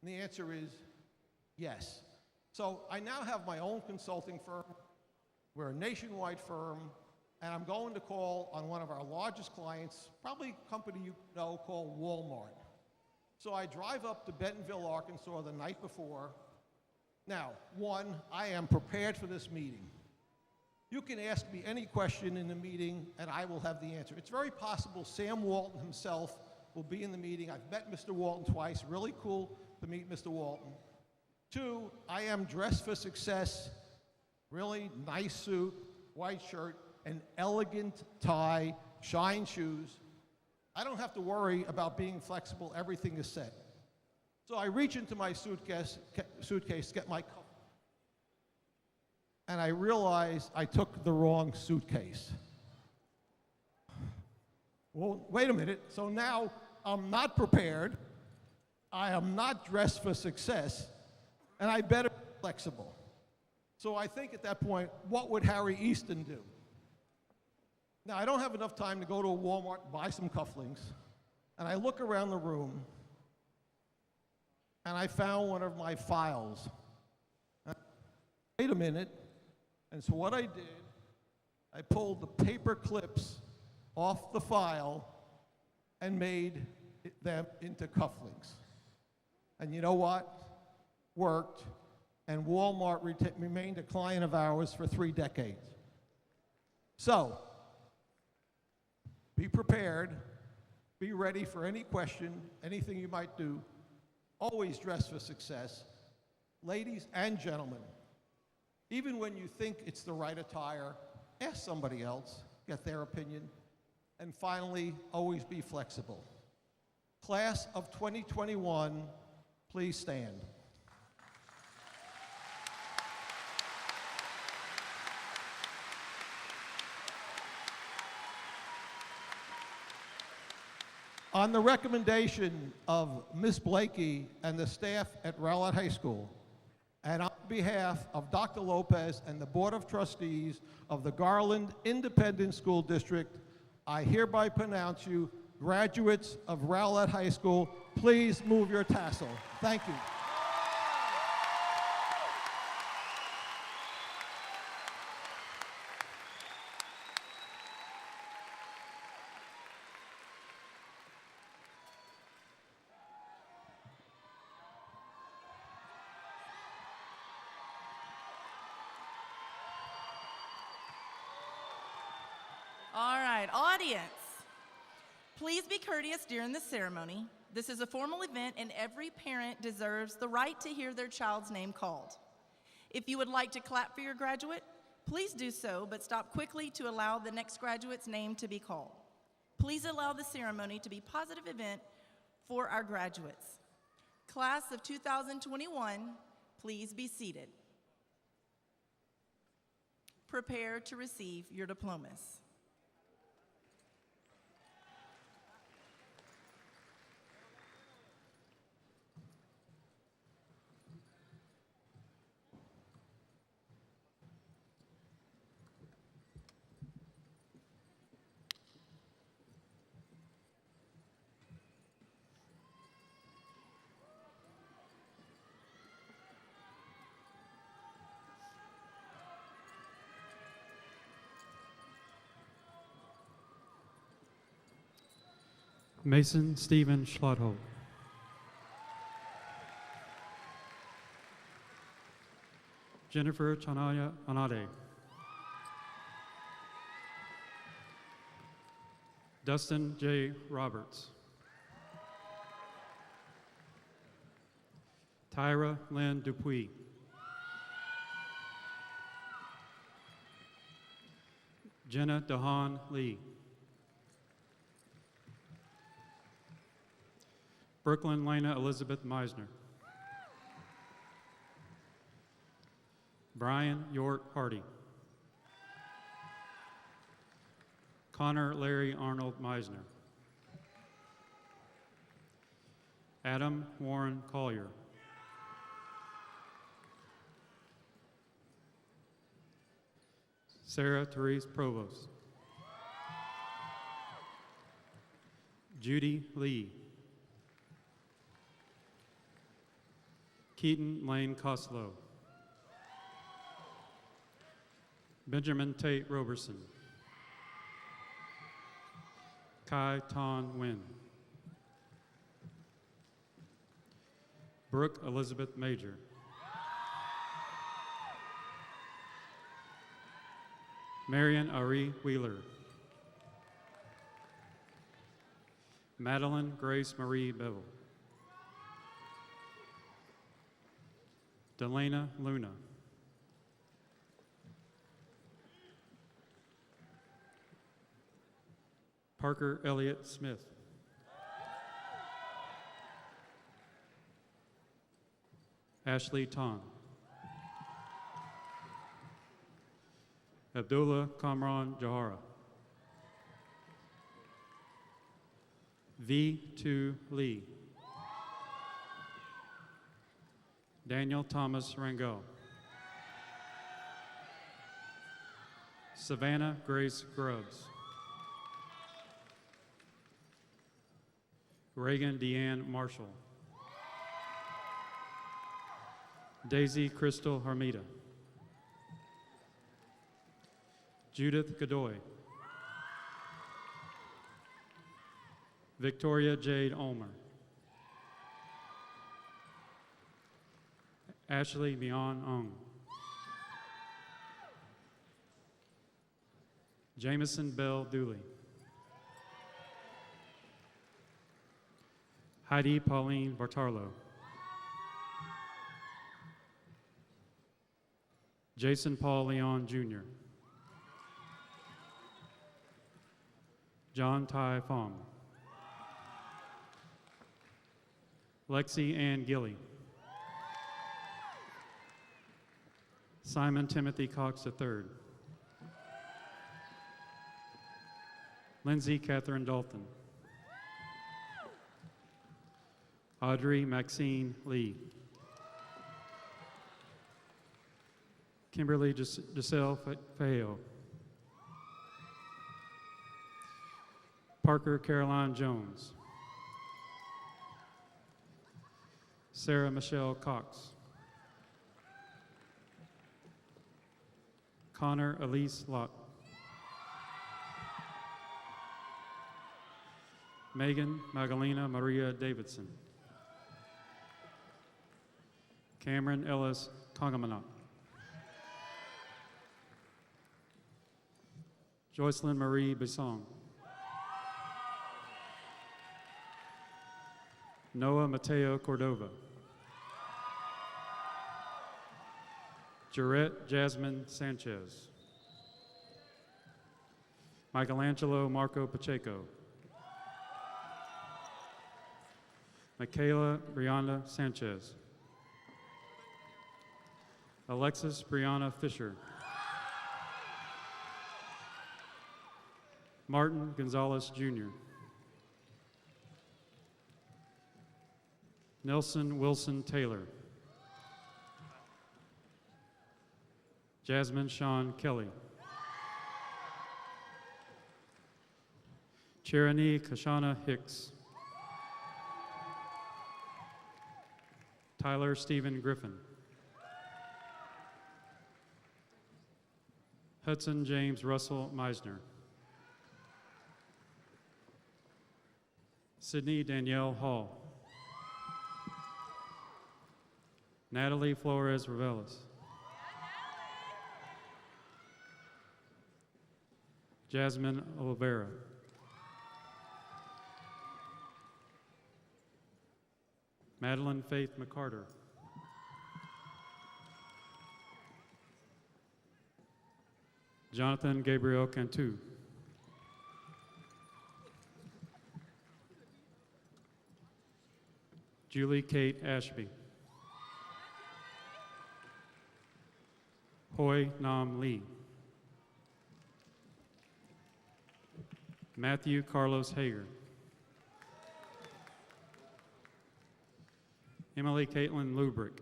And the answer is yes. So I now have my own consulting firm. We're a nationwide firm, and I'm going to call on one of our largest clients, probably a company you know called Walmart. So I drive up to Bentonville, Arkansas the night before. Now, 1, I am prepared for this meeting. You can ask me any question in the meeting, and I will have the answer. It's very possible Sam Walton himself will be in the meeting. I've met Mr. Walton twice. Really cool to meet Mr. Walton. 2, I am dressed for success. Really nice suit, white shirt, an elegant tie, shine shoes. I don't have to worry about being flexible. Everything is set. So I reach into my suitcase, get my cup, and I realize I took the wrong suitcase. Well, wait a minute. So now I'm not prepared. I am not dressed for success, and I better be flexible. So I think at that point, what would Harry Easton do? Now, I don't have enough time to go to a Walmart and buy some cufflinks, and I look around the room, and I found one of my files. Wait a minute. And so what I did, I pulled the paper clips off the file and made them into cufflinks. And you know what? Worked. And Walmart remained a client of ours for 3 decades. So, be prepared. Be ready for any question, anything you might do. Always dress for success. Ladies and gentlemen, even when you think it's the right attire, ask somebody else, get their opinion. And finally, always be flexible. Class of 2021, please stand. On the recommendation of Ms. Blakey and the staff at Rowlett High School, and on behalf of Dr. Lopez and the Board of Trustees of the Garland Independent School District, I hereby pronounce you graduates of Rowlett High School. Please move your tassel. Thank you. All right, audience, please be courteous during the ceremony. This is a formal event and every parent deserves the right to hear their child's name called. If you would like to clap for your graduate, please do so, but stop quickly to allow the next graduate's name to be called. Please allow the ceremony to be a positive event for our graduates. Class of 2021, please be seated. Prepare to receive your diplomas. Mason Stephen Schlotholt. Jennifer Chanaya Anade. Dustin J. Roberts. Tyra Lynn Dupuis. Jenna Dahan Lee. Brooklyn Lena Elizabeth Meisner. Brian York Hardy. Connor Larry Arnold Meisner. Adam Warren Collier. Sarah Therese Provost. Judy Lee. Keaton Lane Coslow. Benjamin Tate Roberson. Kai Ton Nguyen. Brooke Elizabeth Major. Marion Ari Wheeler. Madeline Grace Marie Bevel. Delana Luna. Parker Elliott Smith. Ashley Ton. Abdullah Kamran Jahara. V2 Lee. Daniel Thomas Rangel. Savannah Grace Grubbs. Reagan Deanne Marshall. Daisy Crystal Hermida. Judith Godoy. Victoria Jade Ulmer. Ashley Mion Ong. Jameson Bell Dooley. Heidi Pauline Bartarlo. Jason Paul Leon Jr. John Ty Fong. Lexi Ann Gilly. Simon Timothy Cox III. Lindsay Catherine Dalton. Audrey Maxine Lee. Kimberly Giselle Feo. Parker Caroline Jones. Sarah Michelle Cox. Connor Elise Lott. Megan Magdalena Maria Davidson. Cameron Ellis Congamanot. Joycelyn Marie Bisson. Noah Mateo Cordova. Jarette Jasmine Sanchez. Michelangelo Marco Pacheco. Michaela Brianna Sanchez. Alexis Brianna Fisher. Martin Gonzalez Jr. Nelson Wilson Taylor. Jasmine Sean Kelly. Cherani Kashana Hicks. Tyler Stephen Griffin. Hudson James Russell Meisner. Sydney Danielle Hall. Natalie Flores Reveles. Jasmine Oliveira. Madeline Faith McCarter. Jonathan Gabriel Cantu. Julie Kate Ashby. Hoi Nam Lee. Matthew Carlos Hager. Emily Caitlin Lubrick.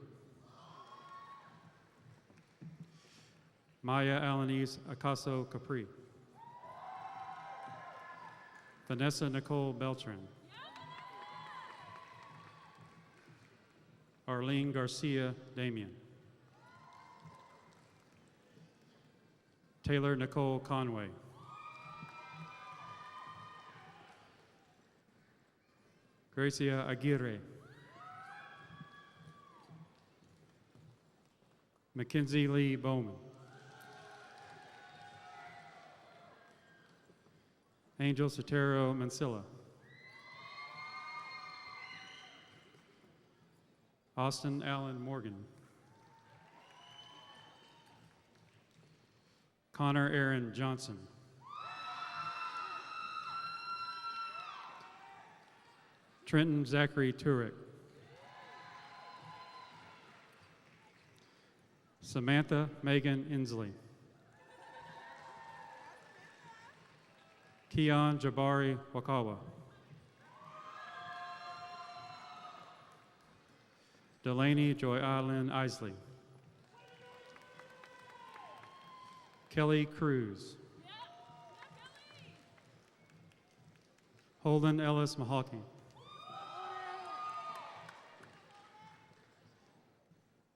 Maya Alanese Acaso Capri. Vanessa Nicole Beltran. Arlene Garcia Damian. Taylor Nicole Conway. Gracia Aguirre. Mackenzie Lee Bowman. Angel Sotero Mansilla. Austin Allen Morgan. Connor Aaron Johnson. Trenton Zachary Turek. Samantha Megan Inslee. Keon Jabari Wakawa. Delaney Joy Island Isley. Kelly Cruz. Holden Ellis Mahawking.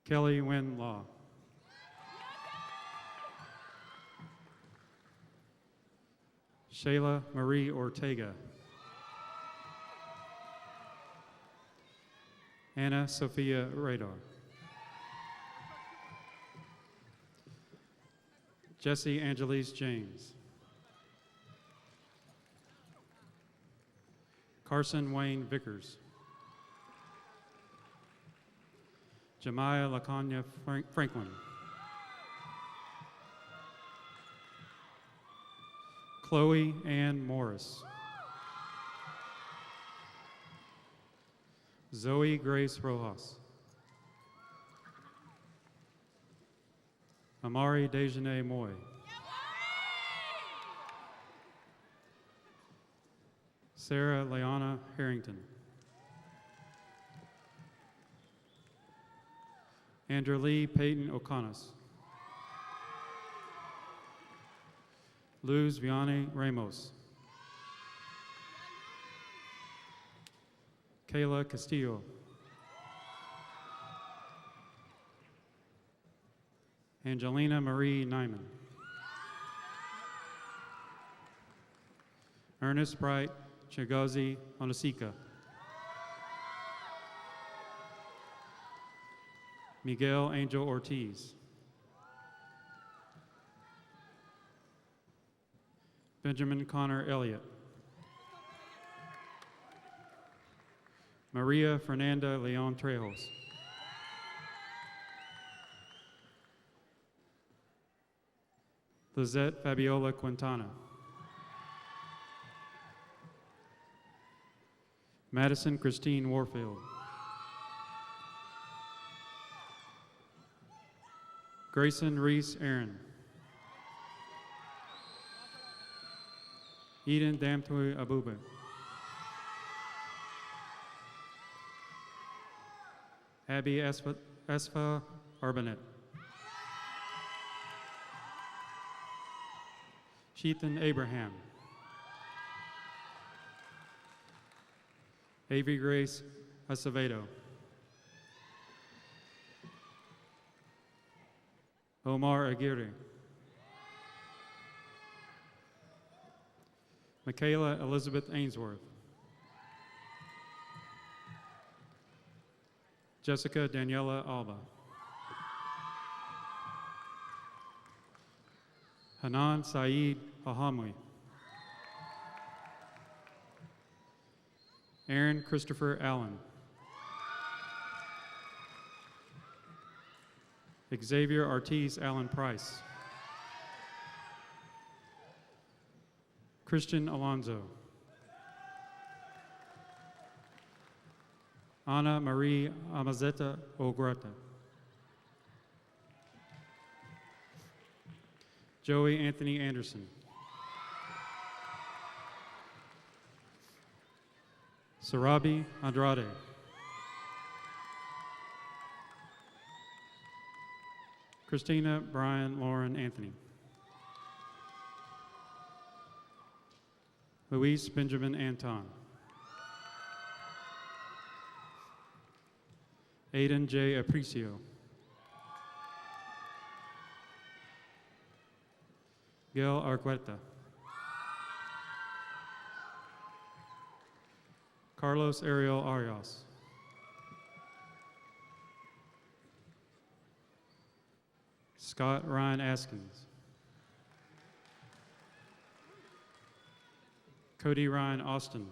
Kelly Wynn Law. Shayla Marie Ortega. Anna Sophia Radar. Jesse Angelise James. Carson Wayne Vickers. Jemiah Laconia Franklin. Chloe Ann Morris. Zoe Grace Rojas. Amari Dejanay Moy. Sarah Leona Harrington. Andrew Lee Peyton O'Connors. Luz Vianney Ramos. Kayla Castillo. Angelina Marie Nyman. Ernest Bright Chigozi Onosika. Miguel Angel Ortiz. Benjamin Connor Elliott. Maria Fernanda Leon Trejos. Lizette Fabiola Quintana. Madison Christine Warfield. Grayson Reese Aaron. Eden Damtui Abuba. Abby Asfa Arbanet. Sheethan Abraham. Avery Grace Acevedo. Omar Aguirre. Michaela Elizabeth Ainsworth. Jessica Daniela Alba. Hanan Saeed Ahamwi. Aaron Christopher Allen. Xavier Ortiz Allen Price. Christian Alonzo. Ana Marie Amazeta Ogreta. Joey Anthony Anderson. Sarabi Andrade. Christina Brian Lauren Anthony. Luis Benjamin Anton. Aiden J. Aprecio. Gil Argueta. Carlos Ariel Arias. Scott Ryan Askins. Cody Ryan Austin.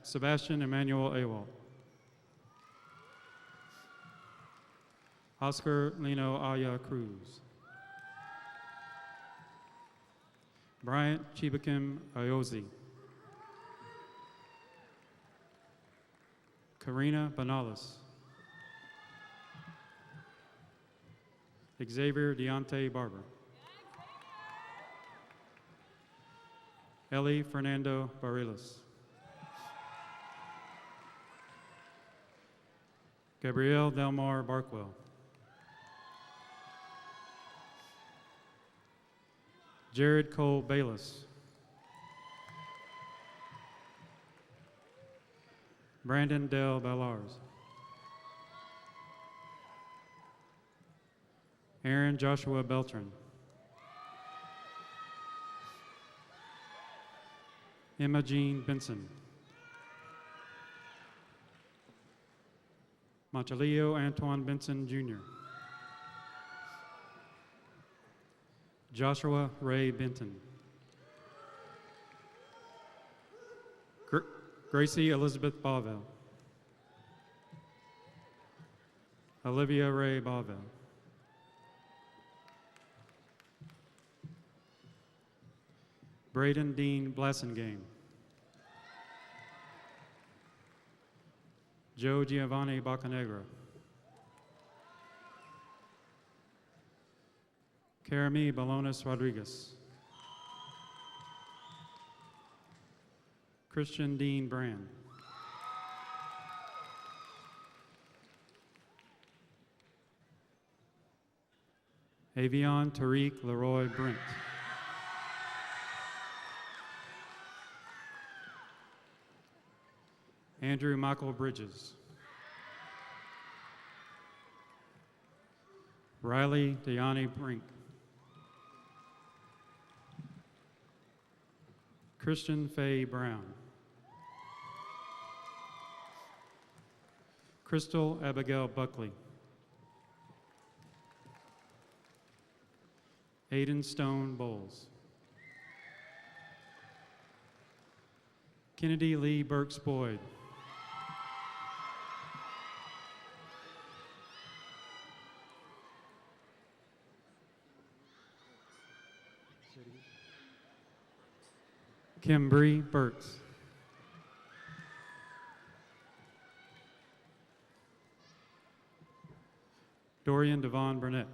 Sebastian Emmanuel Awalt. Oscar Lino Aya Cruz. Bryant Chibakim Ayozi. Karina Banalas. Xavier Deontay Barber. Ellie Fernando Bareilles. Gabrielle Delmar Barkwell. Jared Cole Bayless. Brandon Del Ballars. Aaron Joshua Beltran. Emma Jean Benson. Machalio Antoine Benson, Jr. Joshua Ray Benton. Gracie Elizabeth Bovell. Olivia Ray Bovell. Braden Dean Blassengame. Joe Giovanni Boccanegra. Karami Balonis Rodriguez. Christian Dean Brand. Avion Tariq Leroy Brent. Andrew Michael Bridges. Riley Deani Brink. Christian Faye Brown. Crystal Abigail Buckley. Aiden Stone Bowles. Kennedy Lee Burks Boyd. Kimbree Burks. Dorian Devon Burnett.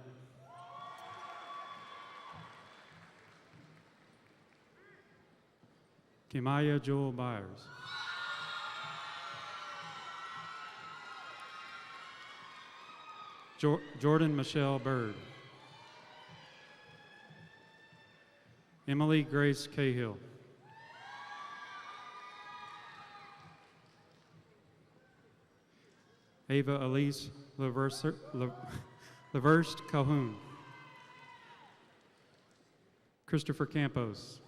Kimaya Jewel Byers. Jordan Michelle Bird. Emily Grace Cahill. Ava Elise Laverst Calhoun. Christopher Campos.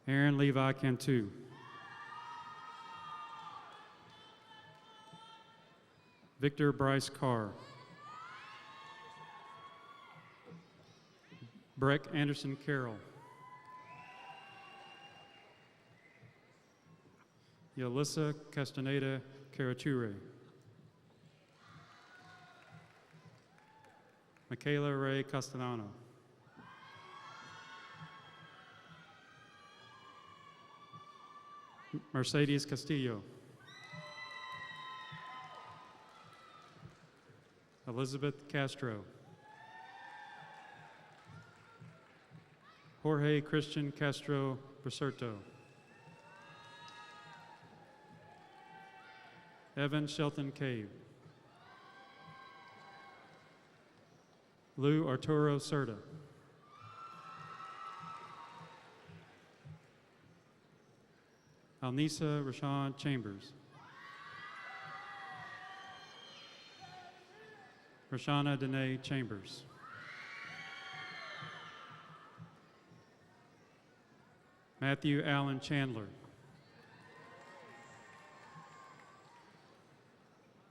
Aaron Levi Cantu. Victor Bryce Carr. Breck Anderson Carroll. Yolissa Castaneda Carature. Michaela Ray Castellano. Mercedes Castillo. Elizabeth Castro. Jorge Christian Castro Bracerto. Evan Shelton Cave. Lou Arturo Serta. Alnisa Rashawn Chambers. Rashana Danae Chambers. Matthew Allen Chandler.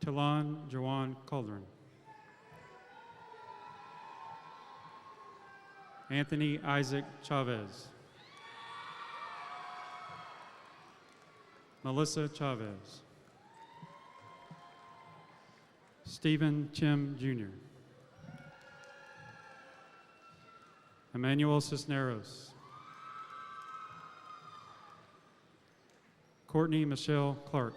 Talon Jawan Calderon. Anthony Isaac Chavez. Melissa Chavez. Stephen Chim Jr. Emmanuel Cisneros. Courtney Michelle Clark.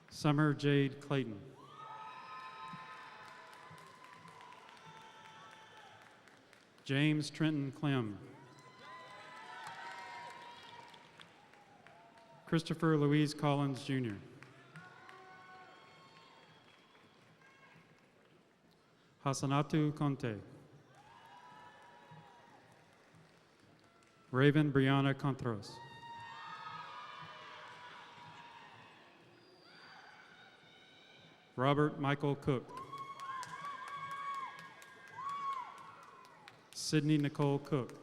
Summer Jade Clayton. James Trenton Clem. Christopher Louise Collins, Jr. Hasanatu Conte. Raven Brianna Contros. Robert Michael Cook. Sydney Nicole Cook.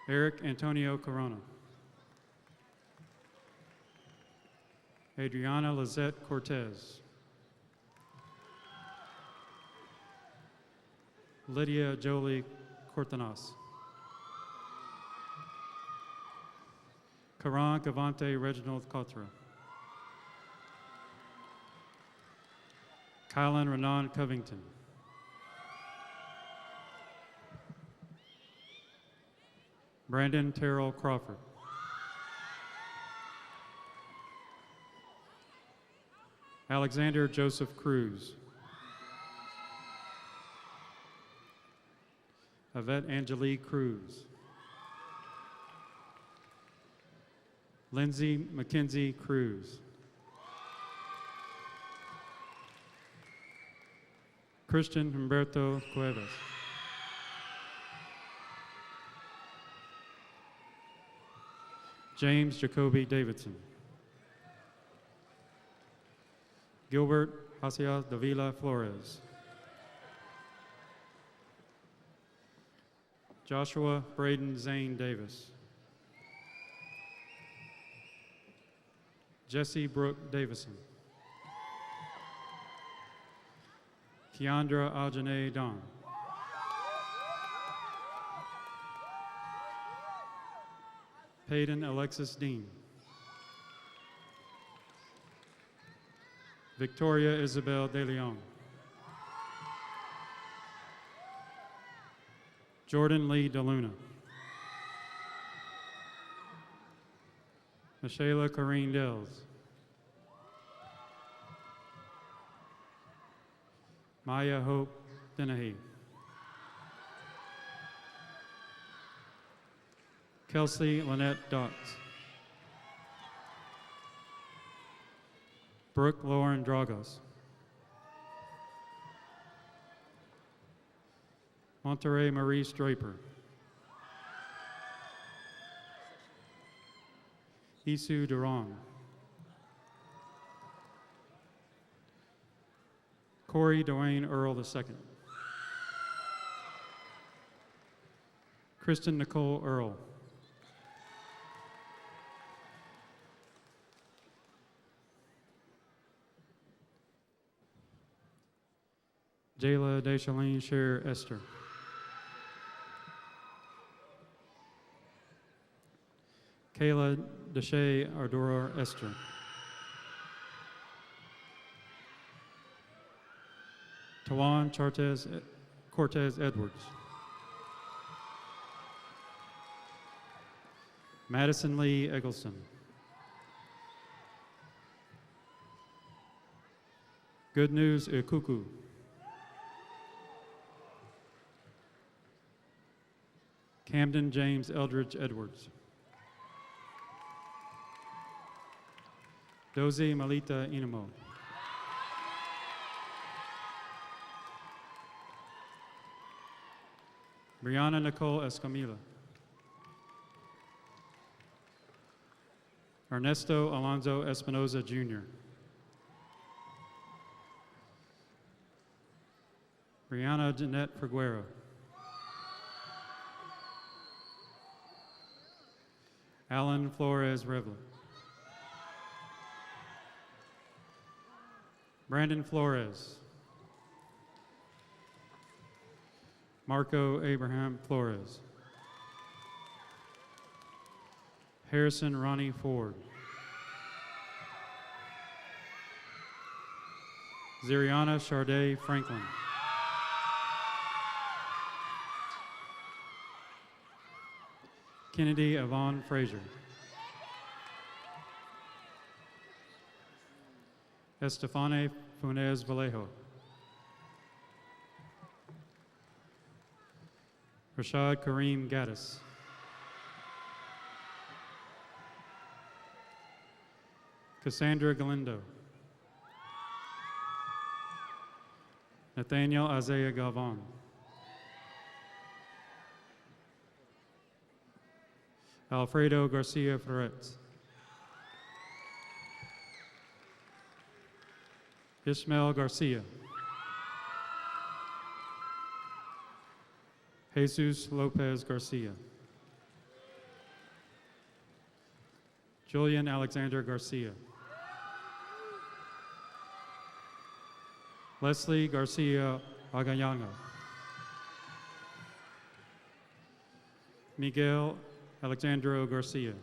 Eric Antonio Corona. Adriana Lizette Cortez. Lydia Jolie Cortanas. Karan Gavante Reginald Cotra. Kylan Renan Covington. Brandon Terrell Crawford. Alexander Joseph Cruz. Yvette Angelique Cruz. Lindsay Mackenzie Cruz. Christian Humberto Cuevas. James Jacoby Davidson. Gilbert Hacias Davila Flores. Joshua Braden Zane Davis. Jesse Brooke Davison. Keandra Ajane Don. Peyton Alexis Dean. Victoria Isabel de Leon. Jordan Lee DeLuna. Michaela Corrine Dells. Maya Hope Dennehy. Kelsey Lynette Dotz. Brooke Lauren Dragos. Monterey Maurice Draper. Isu Durong. Corey Dwayne Earl II. Kristen Nicole Earl. Jayla Deshalene Sher Esther. Kayla Deshay Ardora Esther. Tawan Cortez Edwards. Madison Lee Eggleston. Good News Ikuku. Camden James Eldridge Edwards. Dozie Malita Inamo. Brianna Nicole Escamilla. Ernesto Alonso Espinoza Jr. Brianna Jeanette Perguero. Alan Flores Revlin. Brandon Flores. Marco Abraham Flores. Harrison Ronnie Ford. Ziriana Charday Franklin. Kennedy Yvonne Frazier. Estefane Funes Vallejo. Rashad Kareem Gaddis. Cassandra Galindo. Nathaniel Isaiah Galvan. Alfredo Garcia Ferretz. Ishmael Garcia. Jesus Lopez Garcia. Julian Alexander Garcia. Leslie Garcia Agayanga. Miguel Alexandro Garcia.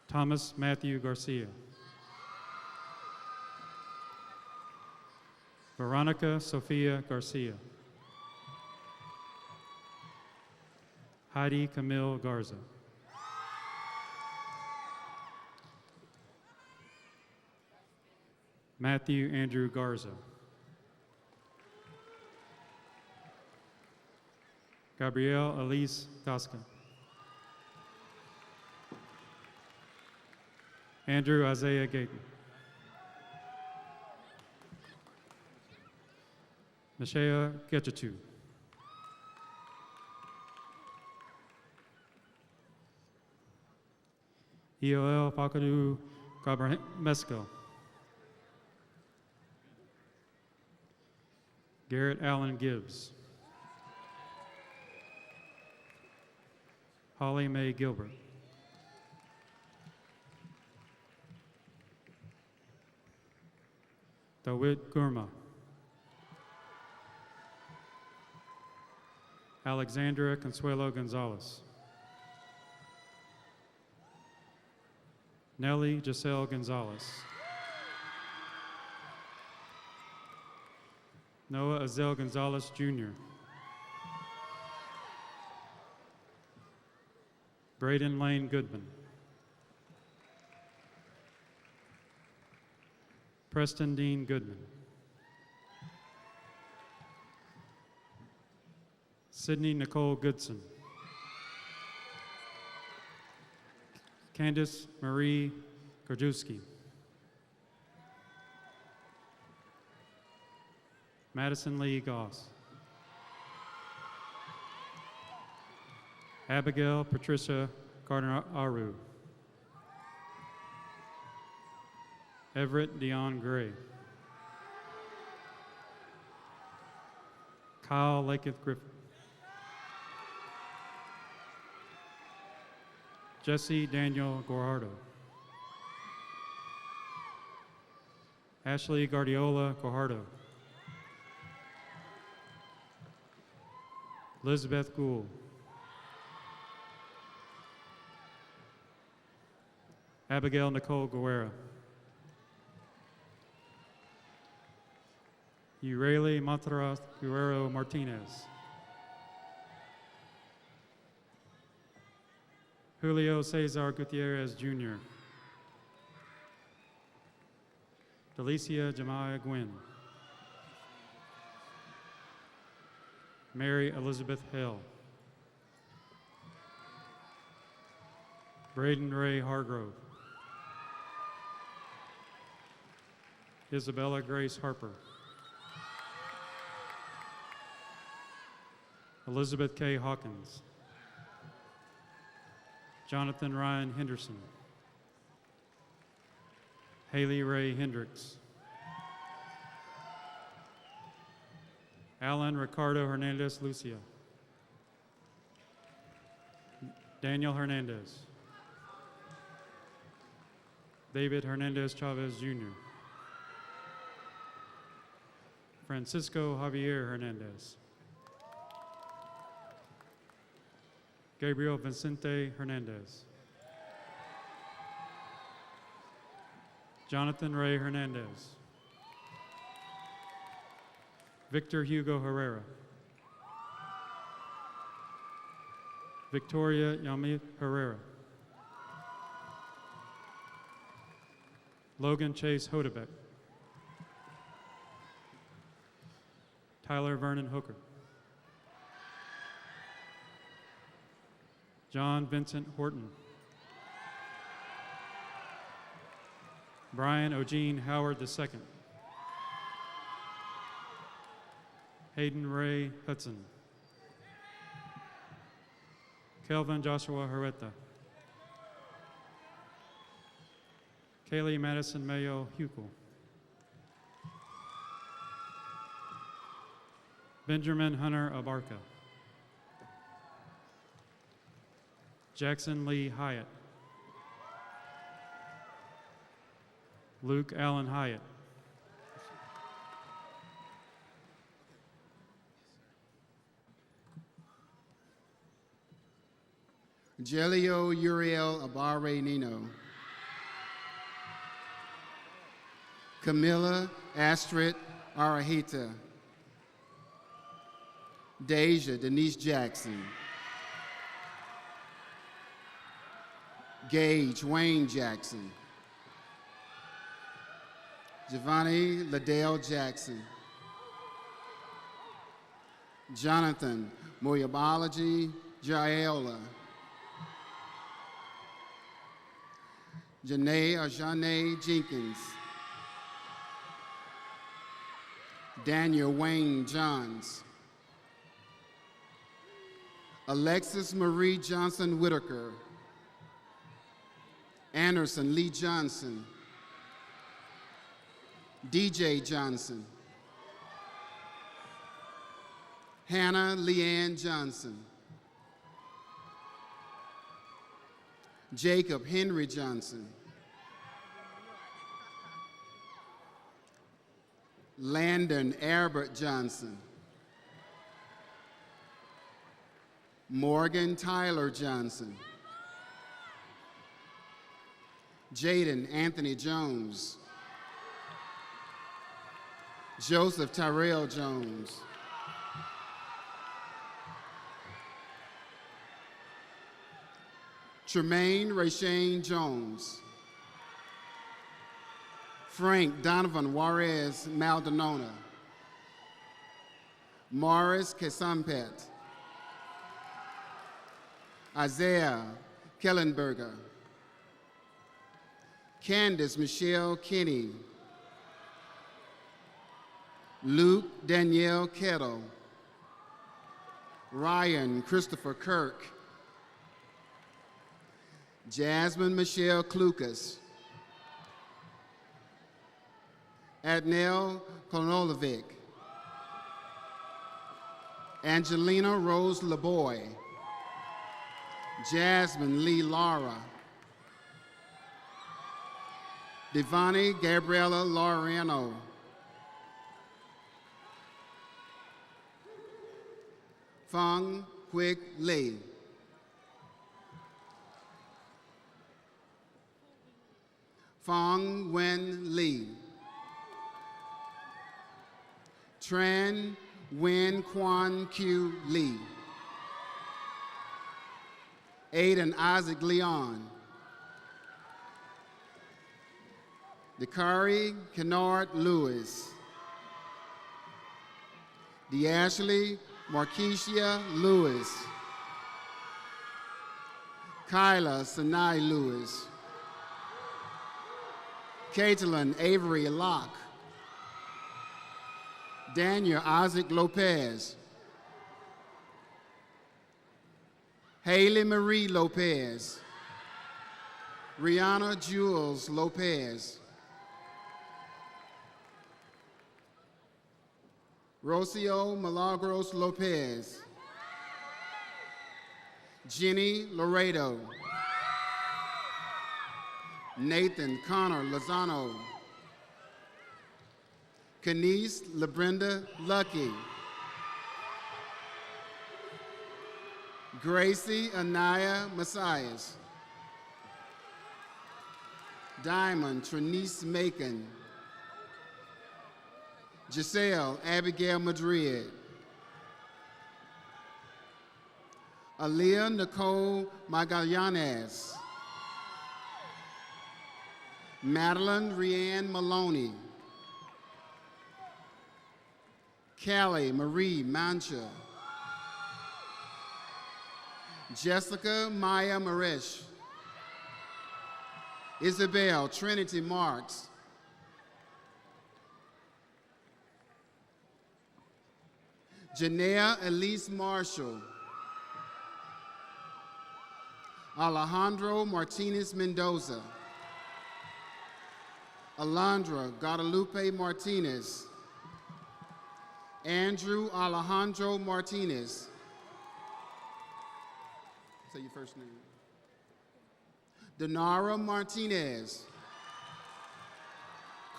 Thomas Matthew Garcia. Veronica Sofia Garcia. Heidi Camille Garza. Matthew Andrew Garza. Gabrielle Elise Tosca. Andrew Isaiah Gayton. Mashea Getchatu. EOL Fakadu Mesco. Garrett Allen Gibbs. Holly Mae Gilbert. Dawit Gurma. Alexandra Consuelo Gonzalez. Nelly Giselle Gonzalez. Noah Azel Gonzalez Jr. Braden Lane Goodman. Preston Dean Goodman. Sydney Nicole Goodson. Candace Marie Gorjewski. Madison Lee Goss. Abigail Patricia Gardner-Aru. Everett Dion Gray. Kyle Laketh Griffin. Jesse Daniel Guajardo. Ashley Guardiola Guajardo. Elizabeth Gould. Abigail Nicole Guerra. Ureli Monteras Guerrero Martinez. Julio Cesar Gutierrez Jr. Delicia Jemiah Gwynn. Mary Elizabeth Hill. Braden Ray Hargrove. Isabella Grace Harper. Elizabeth K. Hawkins. Jonathan Ryan Henderson. Haley Ray Hendricks. Alan Ricardo Hernandez Lucia. Daniel Hernandez. David Hernandez Chavez Jr. Francisco Javier Hernandez. Gabriel Vicente Hernandez. Jonathan Ray Hernandez. Victor Hugo Herrera. Victoria Yamit Herrera. Logan Chase Hodebeck. Tyler Vernon Hooker. John Vincent Horton. Brian Eugene Howard II. Hayden Ray Hudson. Kelvin Joshua Herreta. Kaylee Madison Mayo Hukel. Benjamin Hunter Abarca. Jackson Lee Hyatt. Luke Allen Hyatt. Jelio Uriel Abare Nino. Camilla Astrid Arahita. Deja Denise Jackson. Gage Wayne Jackson. Giovanni Liddell Jackson. Jonathan Moyabology Jaiola. Janae Ajane Jenkins. Daniel Wayne Johns. Alexis Marie Johnson Whitaker. Anderson Lee Johnson. DJ Johnson. Hannah Leanne Johnson. Jacob Henry Johnson. Landon Albert Johnson. Morgan Tyler Johnson. Jaden Anthony Jones. Joseph Tyrell Jones. Tremaine Rashane Jones. Frank Donovan Juarez Maldonado. Morris Kesampet. Isaiah Kellenberger. Candace Michelle Kinney. Luke Danielle Kettle. Ryan Christopher Kirk. Jasmine Michelle Klukas. Adnell Konolovic. Angelina Rose LeBoy. Jasmine Lee Lara. Devani Gabriela Laureano. Fong Huic Lee. Fong Wen Lee. Tran Nguyen Quan Q Lee. Aiden Isaac Leon. Dakari Kennard Lewis. DeAshley Markeisha Lewis. Kyla Sinai Lewis. Caitlin Avery Locke. Daniel Isaac Lopez. Haley Marie Lopez. Rihanna Jules Lopez. Rocio Milagros Lopez. Jenny Laredo. Nathan Connor Lozano. Kenise LaBrenda Lucky. Gracie Anaya Messias. Diamond Trinice Macon. Giselle Abigail Madrid. Aaliyah Nicole Magallanes. Madeline Rianne Maloney. Callie Marie Mancha. Jessica Maya Maresh. Isabel Trinity Marks. Janea Elise Marshall. Alejandro Martinez Mendoza. Alondra Guadalupe Martinez. Andrew Alejandro Martinez. Say your first name. Denara Martinez.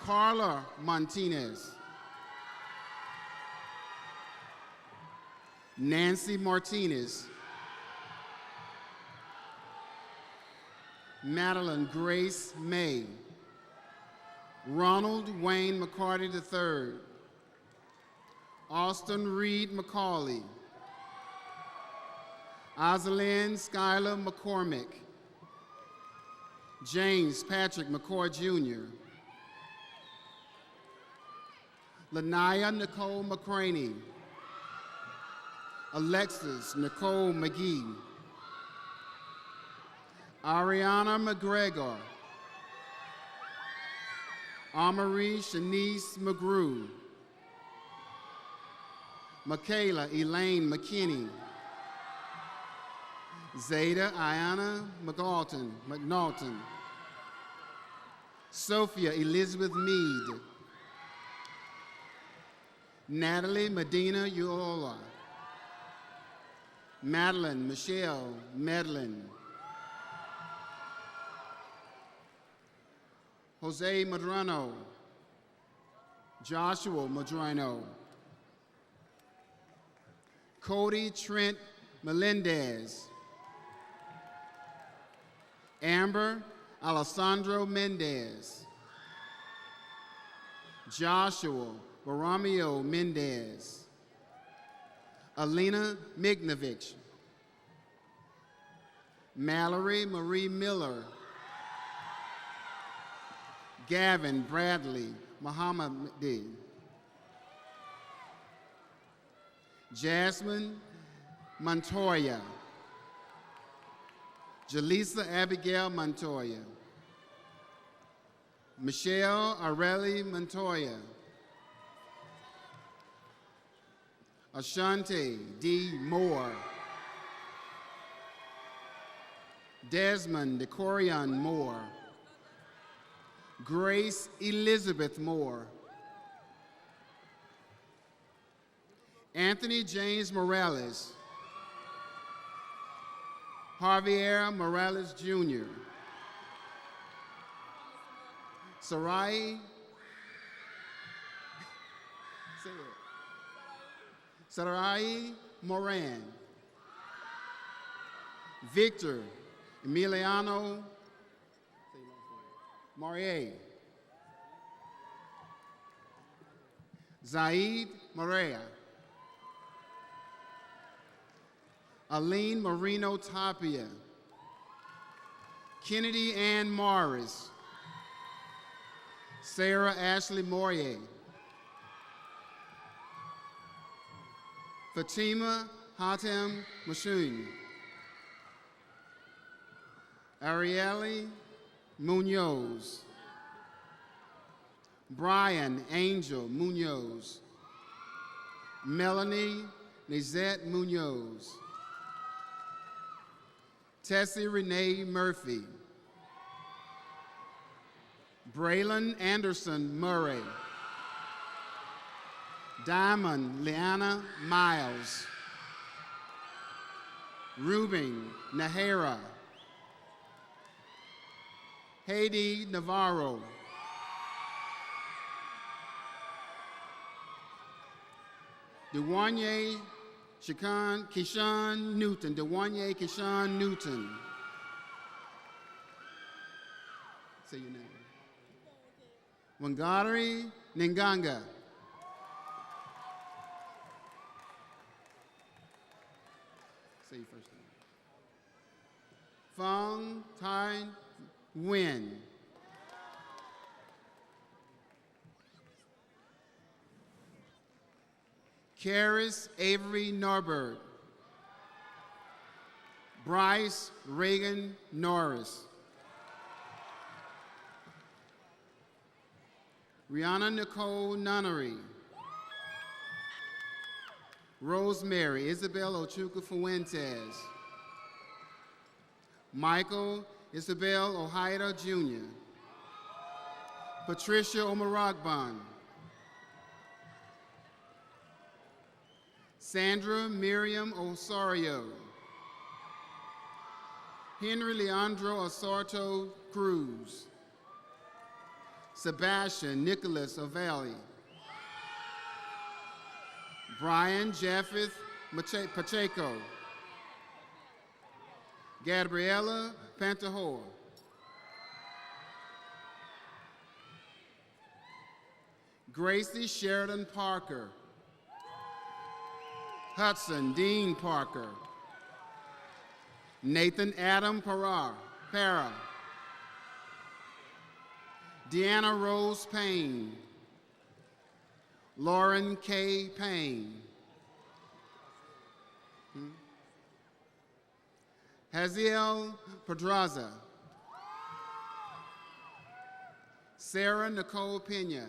Carla Martinez. Nancy Martinez. Madeline Grace May. Ronald Wayne McCarty III. Austin Reed McCauley. Ozelyn Skylar McCormick. James Patrick McCoy Jr. Lanaya Nicole McCraney. Alexis Nicole McGee. Ariana McGregor. Amarie Shanice McGrew. Michaela Elaine McKinney. Zeta Ayana McNaughton. Sophia Elizabeth Mead. Natalie Medina Uola. Madeline Michelle Medlin. Jose Madrano. Joshua Madrano. Cody Trent Melendez. Amber Alessandro Mendez. Joshua Baramio Mendez. Alina Mignovich. Mallory Marie Miller. Gavin Bradley Muhammadi. Jasmine Montoya. Jaleesa Abigail Montoya. Michelle Areli Montoya. Ashante D. Moore. Desmond Decorion Moore. Grace Elizabeth Moore. Anthony James Morales. Javier Morales Jr. Sarai. Say it. Sarai Moran. Victor Emiliano Marie. Zaid Morea. Aline Marino Tapia. Kennedy Ann Morris. Sarah Ashley Moyer. Fatima Hatem Mashoun. Arielle Munoz. Brian Angel Munoz. Melanie Lizette Munoz. Tessie Renee Murphy. Braylon Anderson Murray. Diamond Leanna Miles. Ruben Nahara. Haiti Navarro. Dewanye Kishan Newton. Dewanye Kishan Newton. Say your name. Wangari Ninganga. Say your first name. Fong Tai Nguyen. Karis Avery Norbert. Bryce Reagan Norris. Rihanna Nicole Nunnery. Rosemary Isabel Ochuka Fuentes. Michael Isabel Ojeda Jr. Patricia Omaragban. Sandra Miriam Osorio. Henry Leandro Osorto Cruz. Sebastian Nicholas Ovelli. Brian Japheth Pacheco. Gabriela Pantahor. Gracie Sheridan Parker. Hudson Dean Parker. Nathan Adam Para. Deanna Rose Payne. Lauren K. Payne. Haziel Pedraza. Sarah Nicole Pena.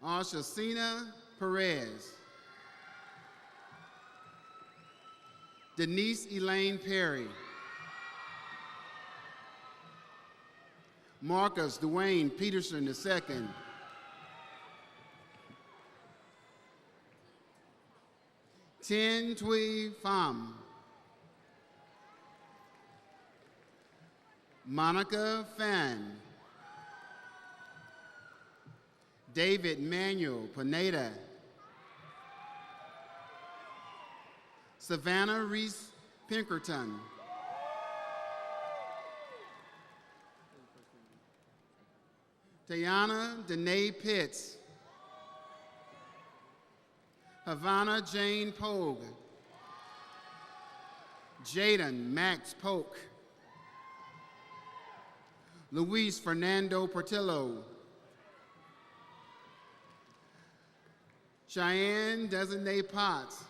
Ashasina Perez. Denise Elaine Perry. Marcus Dwayne Peterson II. Tien Thuy Pham. Monica Fan. David Manuel Pineda. Savannah Reese Pinkerton. Tayana Danae Pitts. Havana Jane Pogue. Jaden Max Polk. Luis Fernando Portillo. Cheyenne Designate Potts.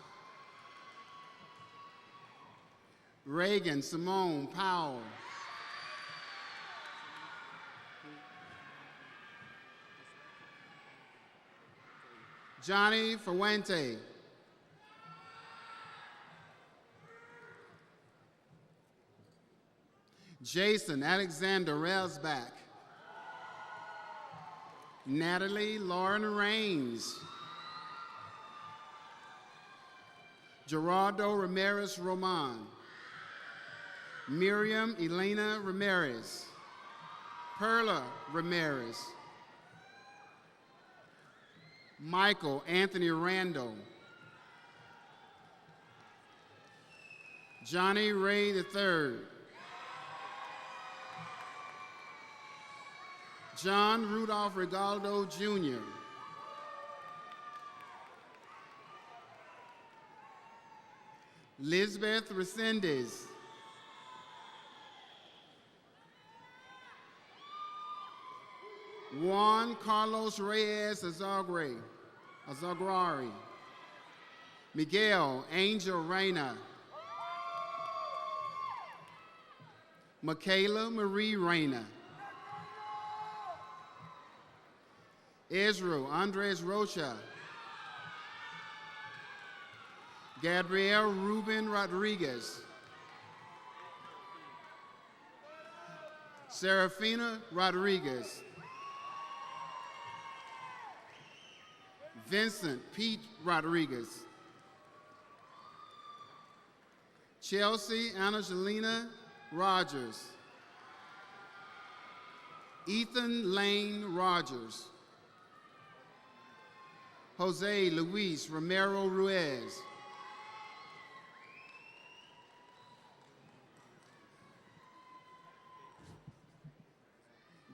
Reagan Simone Powell. Johnny Fuente. Jason Alexander Relsbach. Natalie Lauren Raines. Gerardo Ramirez Roman. Miriam Elena Ramirez. Perla Ramirez. Michael Anthony Randall. Johnny Ray III. John Rudolph Rigaldo Jr. Lisbeth Resendez. Juan Carlos Reyes Azagrari. Miguel Angel Reyna. Michaela Marie Reyna. Israel Andres Rocha. Gabrielle Ruben Rodriguez. Serafina Rodriguez. Vincent Pete Rodriguez. Chelsea Angelina Rogers. Ethan Lane Rogers. Jose Luis Romero Ruiz.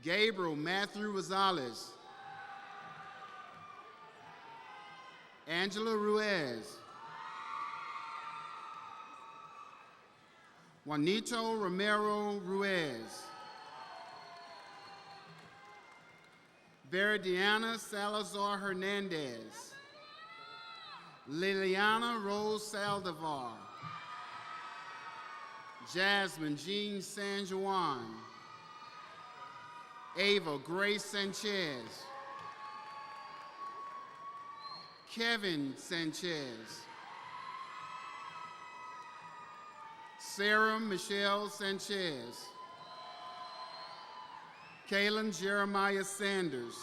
Gabriel Matthew Rosales. Angela Ruiz. Juanito Romero Ruiz. Veridiana Salazar Hernandez. Liliana Rose Saldivar. Jasmine Jean San Juan. Ava Grace Sanchez. Kevin Sanchez. Sarah Michelle Sanchez. Kaylin Jeremiah Sanders.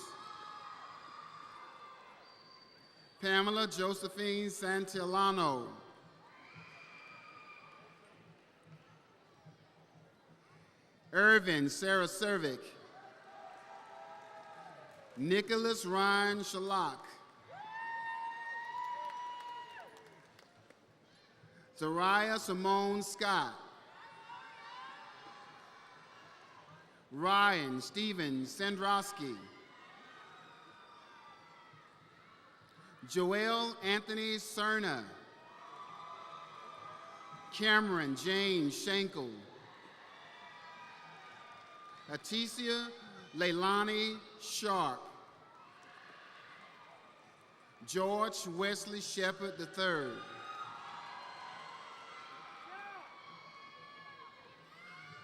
Pamela Josephine Santillano. Irvin Sarah Cervic. Nicholas Ryan Shalak. Zariah Simone Scott. Ryan Steven Sandrowski. Joel Anthony Cerna. Cameron Jane Schenkel. Aticia Leilani Sharp. George Wesley Shepard III.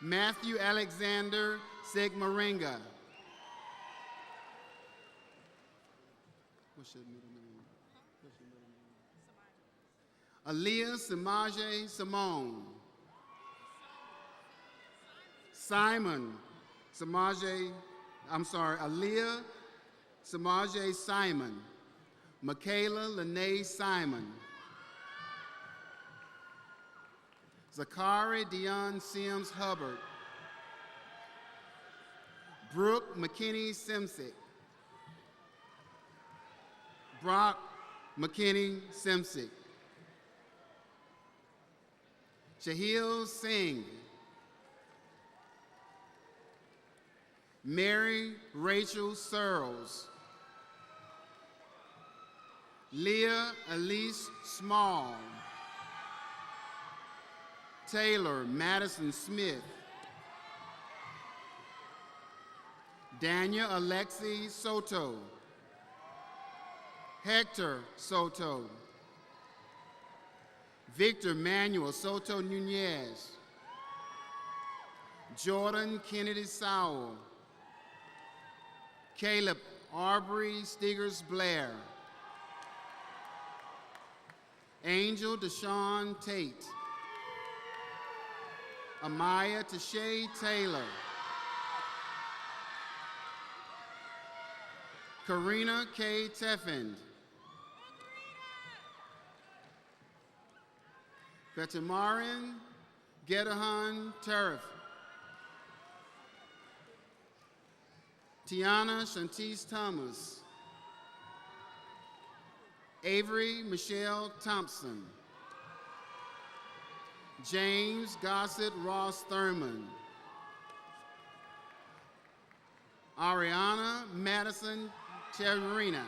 Matthew Alexander Sigmaringa. What's your middle name? Aaliyah Samaje Simone. Simon Samaje, Aaliyah Samaje Simon. Michaela Lene Simon. Zachary Dion Sims Hubbard. Brooke McKinney Simsick. Brock McKinney Simsick. Shahil Singh. Mary Rachel Searles. Leah Elise Small. Taylor Madison Smith. Daniel Alexi Soto. Hector Soto. Victor Manuel Soto Nunez. Jordan Kennedy Sowell. Caleb Arbery Stigers Blair. Angel Deshawn Tate. Amaya Tashay Taylor. Karina K. Teffend. Betamarin Gedahan Tariff. Tiana Shantice Thomas. Avery Michelle Thompson. James Gossett Ross Thurman. Ariana Madison Cherina.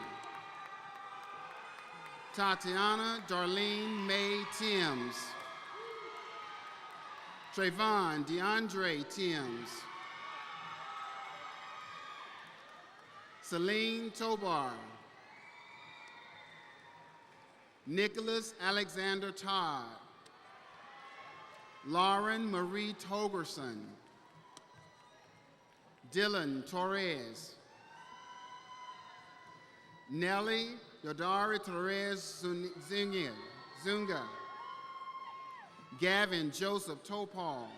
Tatiana Darlene May Timms. Trayvon DeAndre Timms. Celine Tobar. Nicholas Alexander Todd. Lauren Marie Togerson. Dylan Torres. Nelly Yodari Torres Zunga. Gavin Joseph Topal.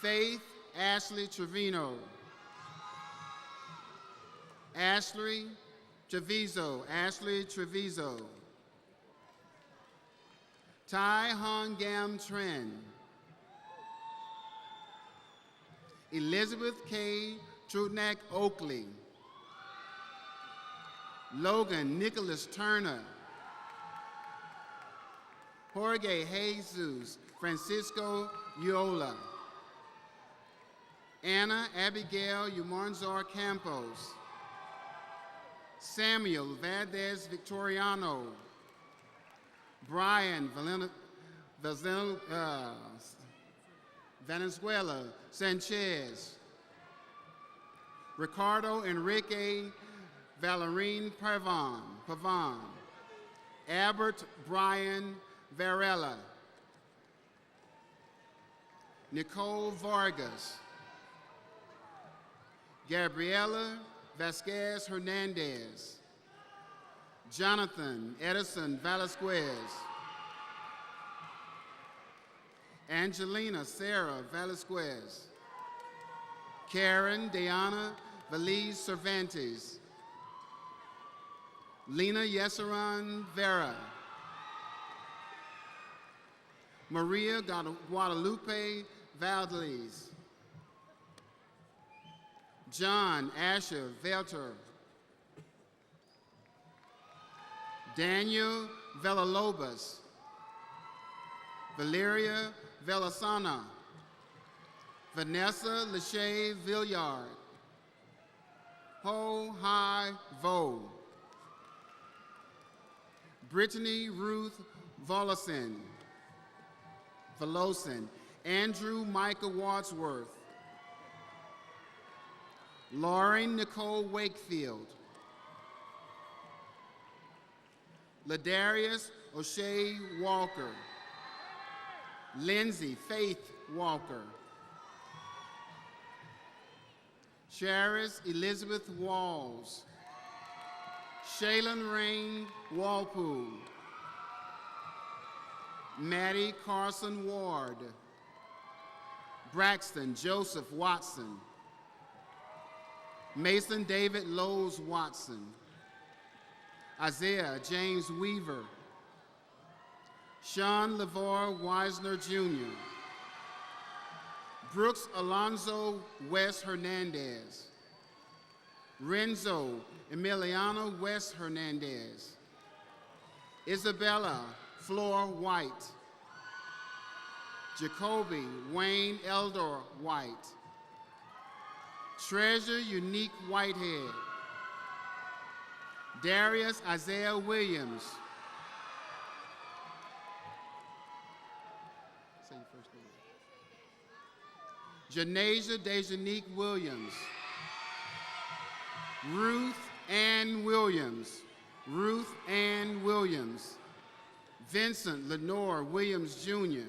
Faith Ashley Trevino. Ashley Treviso. Tai Hong Gam Tren. Elizabeth K. Trudnak Oakley. Logan Nicholas Turner. Jorge Jesus Francisco Yola. Anna Abigail Umanzar Campos. Samuel Valdez Victoriano. Brian Venezuela Sanchez. Ricardo Enrique Valerine Pavan. Albert Brian Varela. Nicole Vargas. Gabriela Vasquez Hernandez. Jonathan Edison Velasquez. Angelina Sarah Velasquez. Karen Diana Valise Cervantes. Lena Yesaran Vera. Maria Guadalupe Valdez. John Asher Velter. Daniel Villalobos. Valeria Velasana. Vanessa Lachey Villiard. Ho Hai Vo. Brittany Ruth Volosin. Andrew Michael Wadsworth. Lauren Nicole Wakefield. Ladarius O'Shea Walker. Lindsay Faith Walker. Charis Elizabeth Walls. Shaylin Rain Walpole. Maddie Carson Ward. Braxton Joseph Watson. Mason David Lowe's Watson. Isaiah James Weaver. Sean LeVar Weisner Jr. Brooks Alonzo West Hernandez. Renzo Emiliano West Hernandez. Isabella Flor White. Jacoby Wayne Eldor White. Treasure Unique Whitehead. Darius Isaiah Williams. Say your first name. Janasia Dejanique Williams. Ruth Ann Williams. Ruth Ann Williams. Vincent Lenore Williams Jr.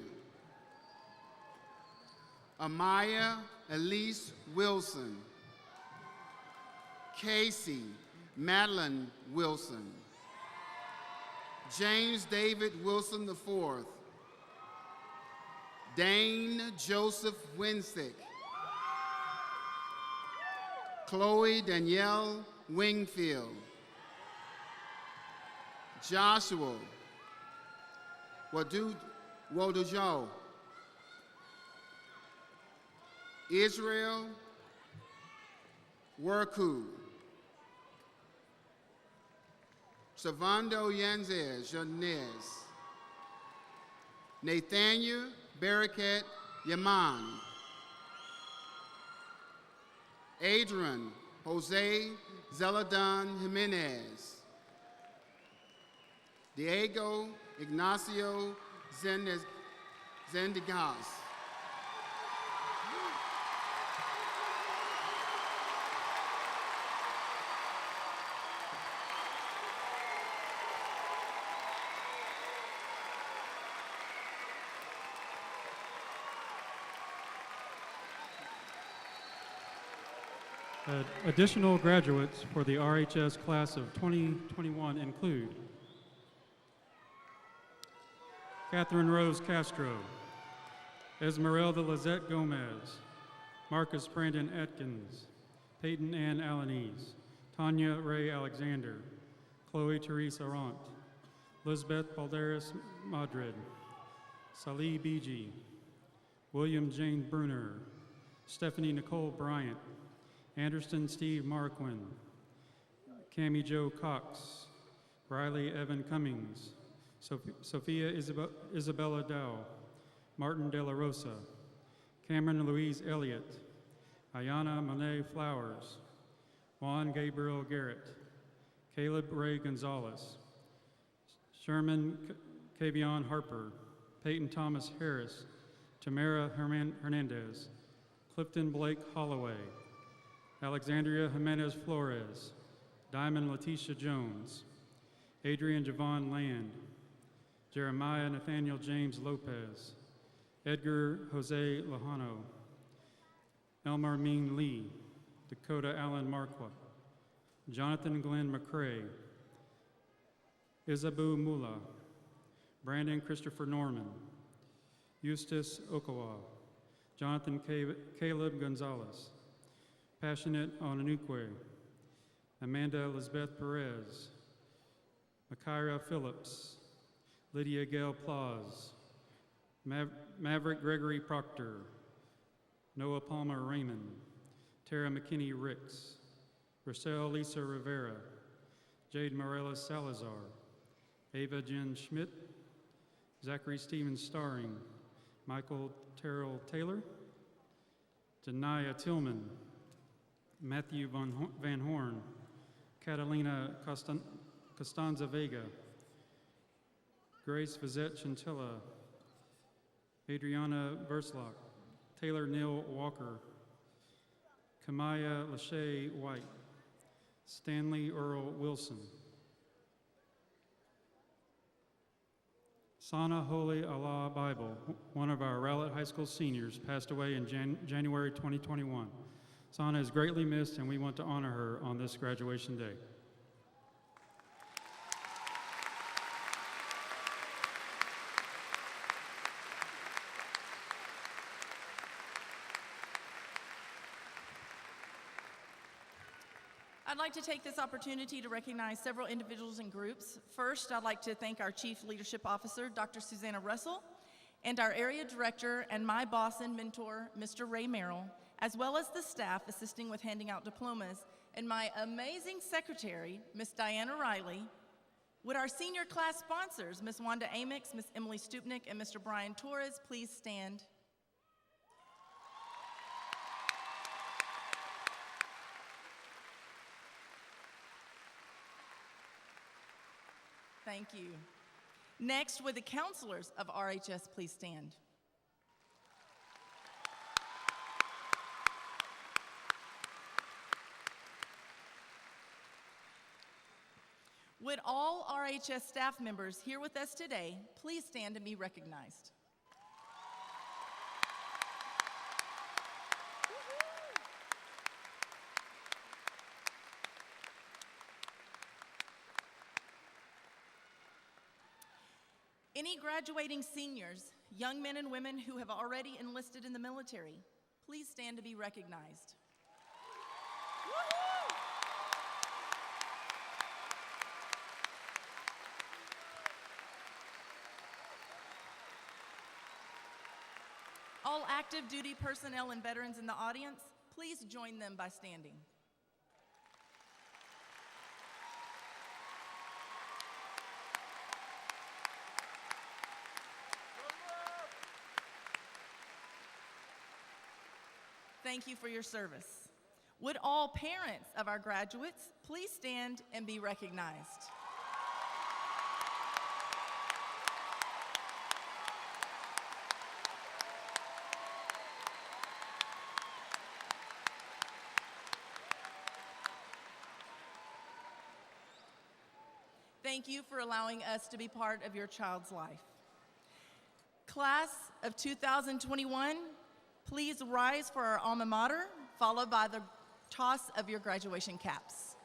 Amaya Elise Wilson. Casey Madeline Wilson. James David Wilson IV. Dane Joseph Winsick. Chloe Danielle Wingfield. Joshua Wodujo. Israel Worku. Savando Yanzez Yanez. Nathaniel Barakat Yaman. Adrian Jose Zeladon Jimenez. Diego Ignacio Zendigas. Additional graduates for the RHS class of 2021 include Catherine Rose Castro, Esmeralda Lizette Gomez, Marcus Brandon Atkins, Peyton Ann Alanese, Tanya Ray Alexander, Chloe Therese Arant, Lisbeth Balderas Madrid, Salih Biji, William Jane Bruner, Stephanie Nicole Bryant, Anderson Steve Marquin, Cammie Jo Cox, Riley Evan Cummings, Sophia Isabella Dow, Martin De La Rosa, Cameron Louise Elliott, Ayana Monet Flowers, Juan Gabriel Garrett, Caleb Ray Gonzalez, Sherman Kavion Harper, Peyton Thomas Harris, Tamara Hernandez, Clifton Blake Holloway, Alexandria Jimenez Flores, Diamond Letitia Jones, Adrian Javon Land, Jeremiah Nathaniel James Lopez, Edgar Jose Lojano, Elmar Ming Lee, Dakota Allen Marquardt, Jonathan Glenn McCrae, Isabu Mula, Brandon Christopher Norman, Eustace Okawa, Jonathan Caleb Gonzalez, Passionate Onanukwe, Amanda Elizabeth Perez, Makira Phillips, Lydia Gale Plaus, Maverick Gregory Proctor, Noah Palmer Raymond, Tara McKinney Ricks, Rochelle Lisa Rivera, Jade Morales Salazar, Ava Jen Schmidt, Zachary Stevens Starring, Michael Terrell Taylor, Janaya Tillman, Matthew Van Horn, Catalina Costanza Vega, Grace Vizette Chintilla, Adriana Verslock, Taylor Neal Walker, Kamaya Lachey White, Stanley Earl Wilson, Sana Holy Allah Bible, one of our Rowlett High School seniors, passed away in January 2021. Sana is greatly missed, and we want to honor her on this graduation day. I'd like to take this opportunity to recognize several individuals and groups. First, I'd like to thank our Chief Leadership Officer, Dr. Susanna Russell, and our Area Director and my boss and mentor, Mr. Ray Merrill, as well as the staff assisting with handing out diplomas, and my amazing secretary, Miss Diana Riley, Would our senior class sponsors, Ms. Wanda Amix, Ms. Emily Stupnick, and Mr. Brian Torres, please stand? Thank you. Next, would the counselors of RHS please stand? Would all RHS staff members here with us today please stand and be recognized? Any graduating seniors, young men and women who have already enlisted in the military, please stand to be recognized. All active duty personnel and veterans in the audience, please join them by standing. Thank you for your service. Would all parents of our graduates please stand and be recognized? Thank you for allowing us to be part of your child's life. Class of 2021, please rise for our alma mater, followed by the toss of your graduation caps.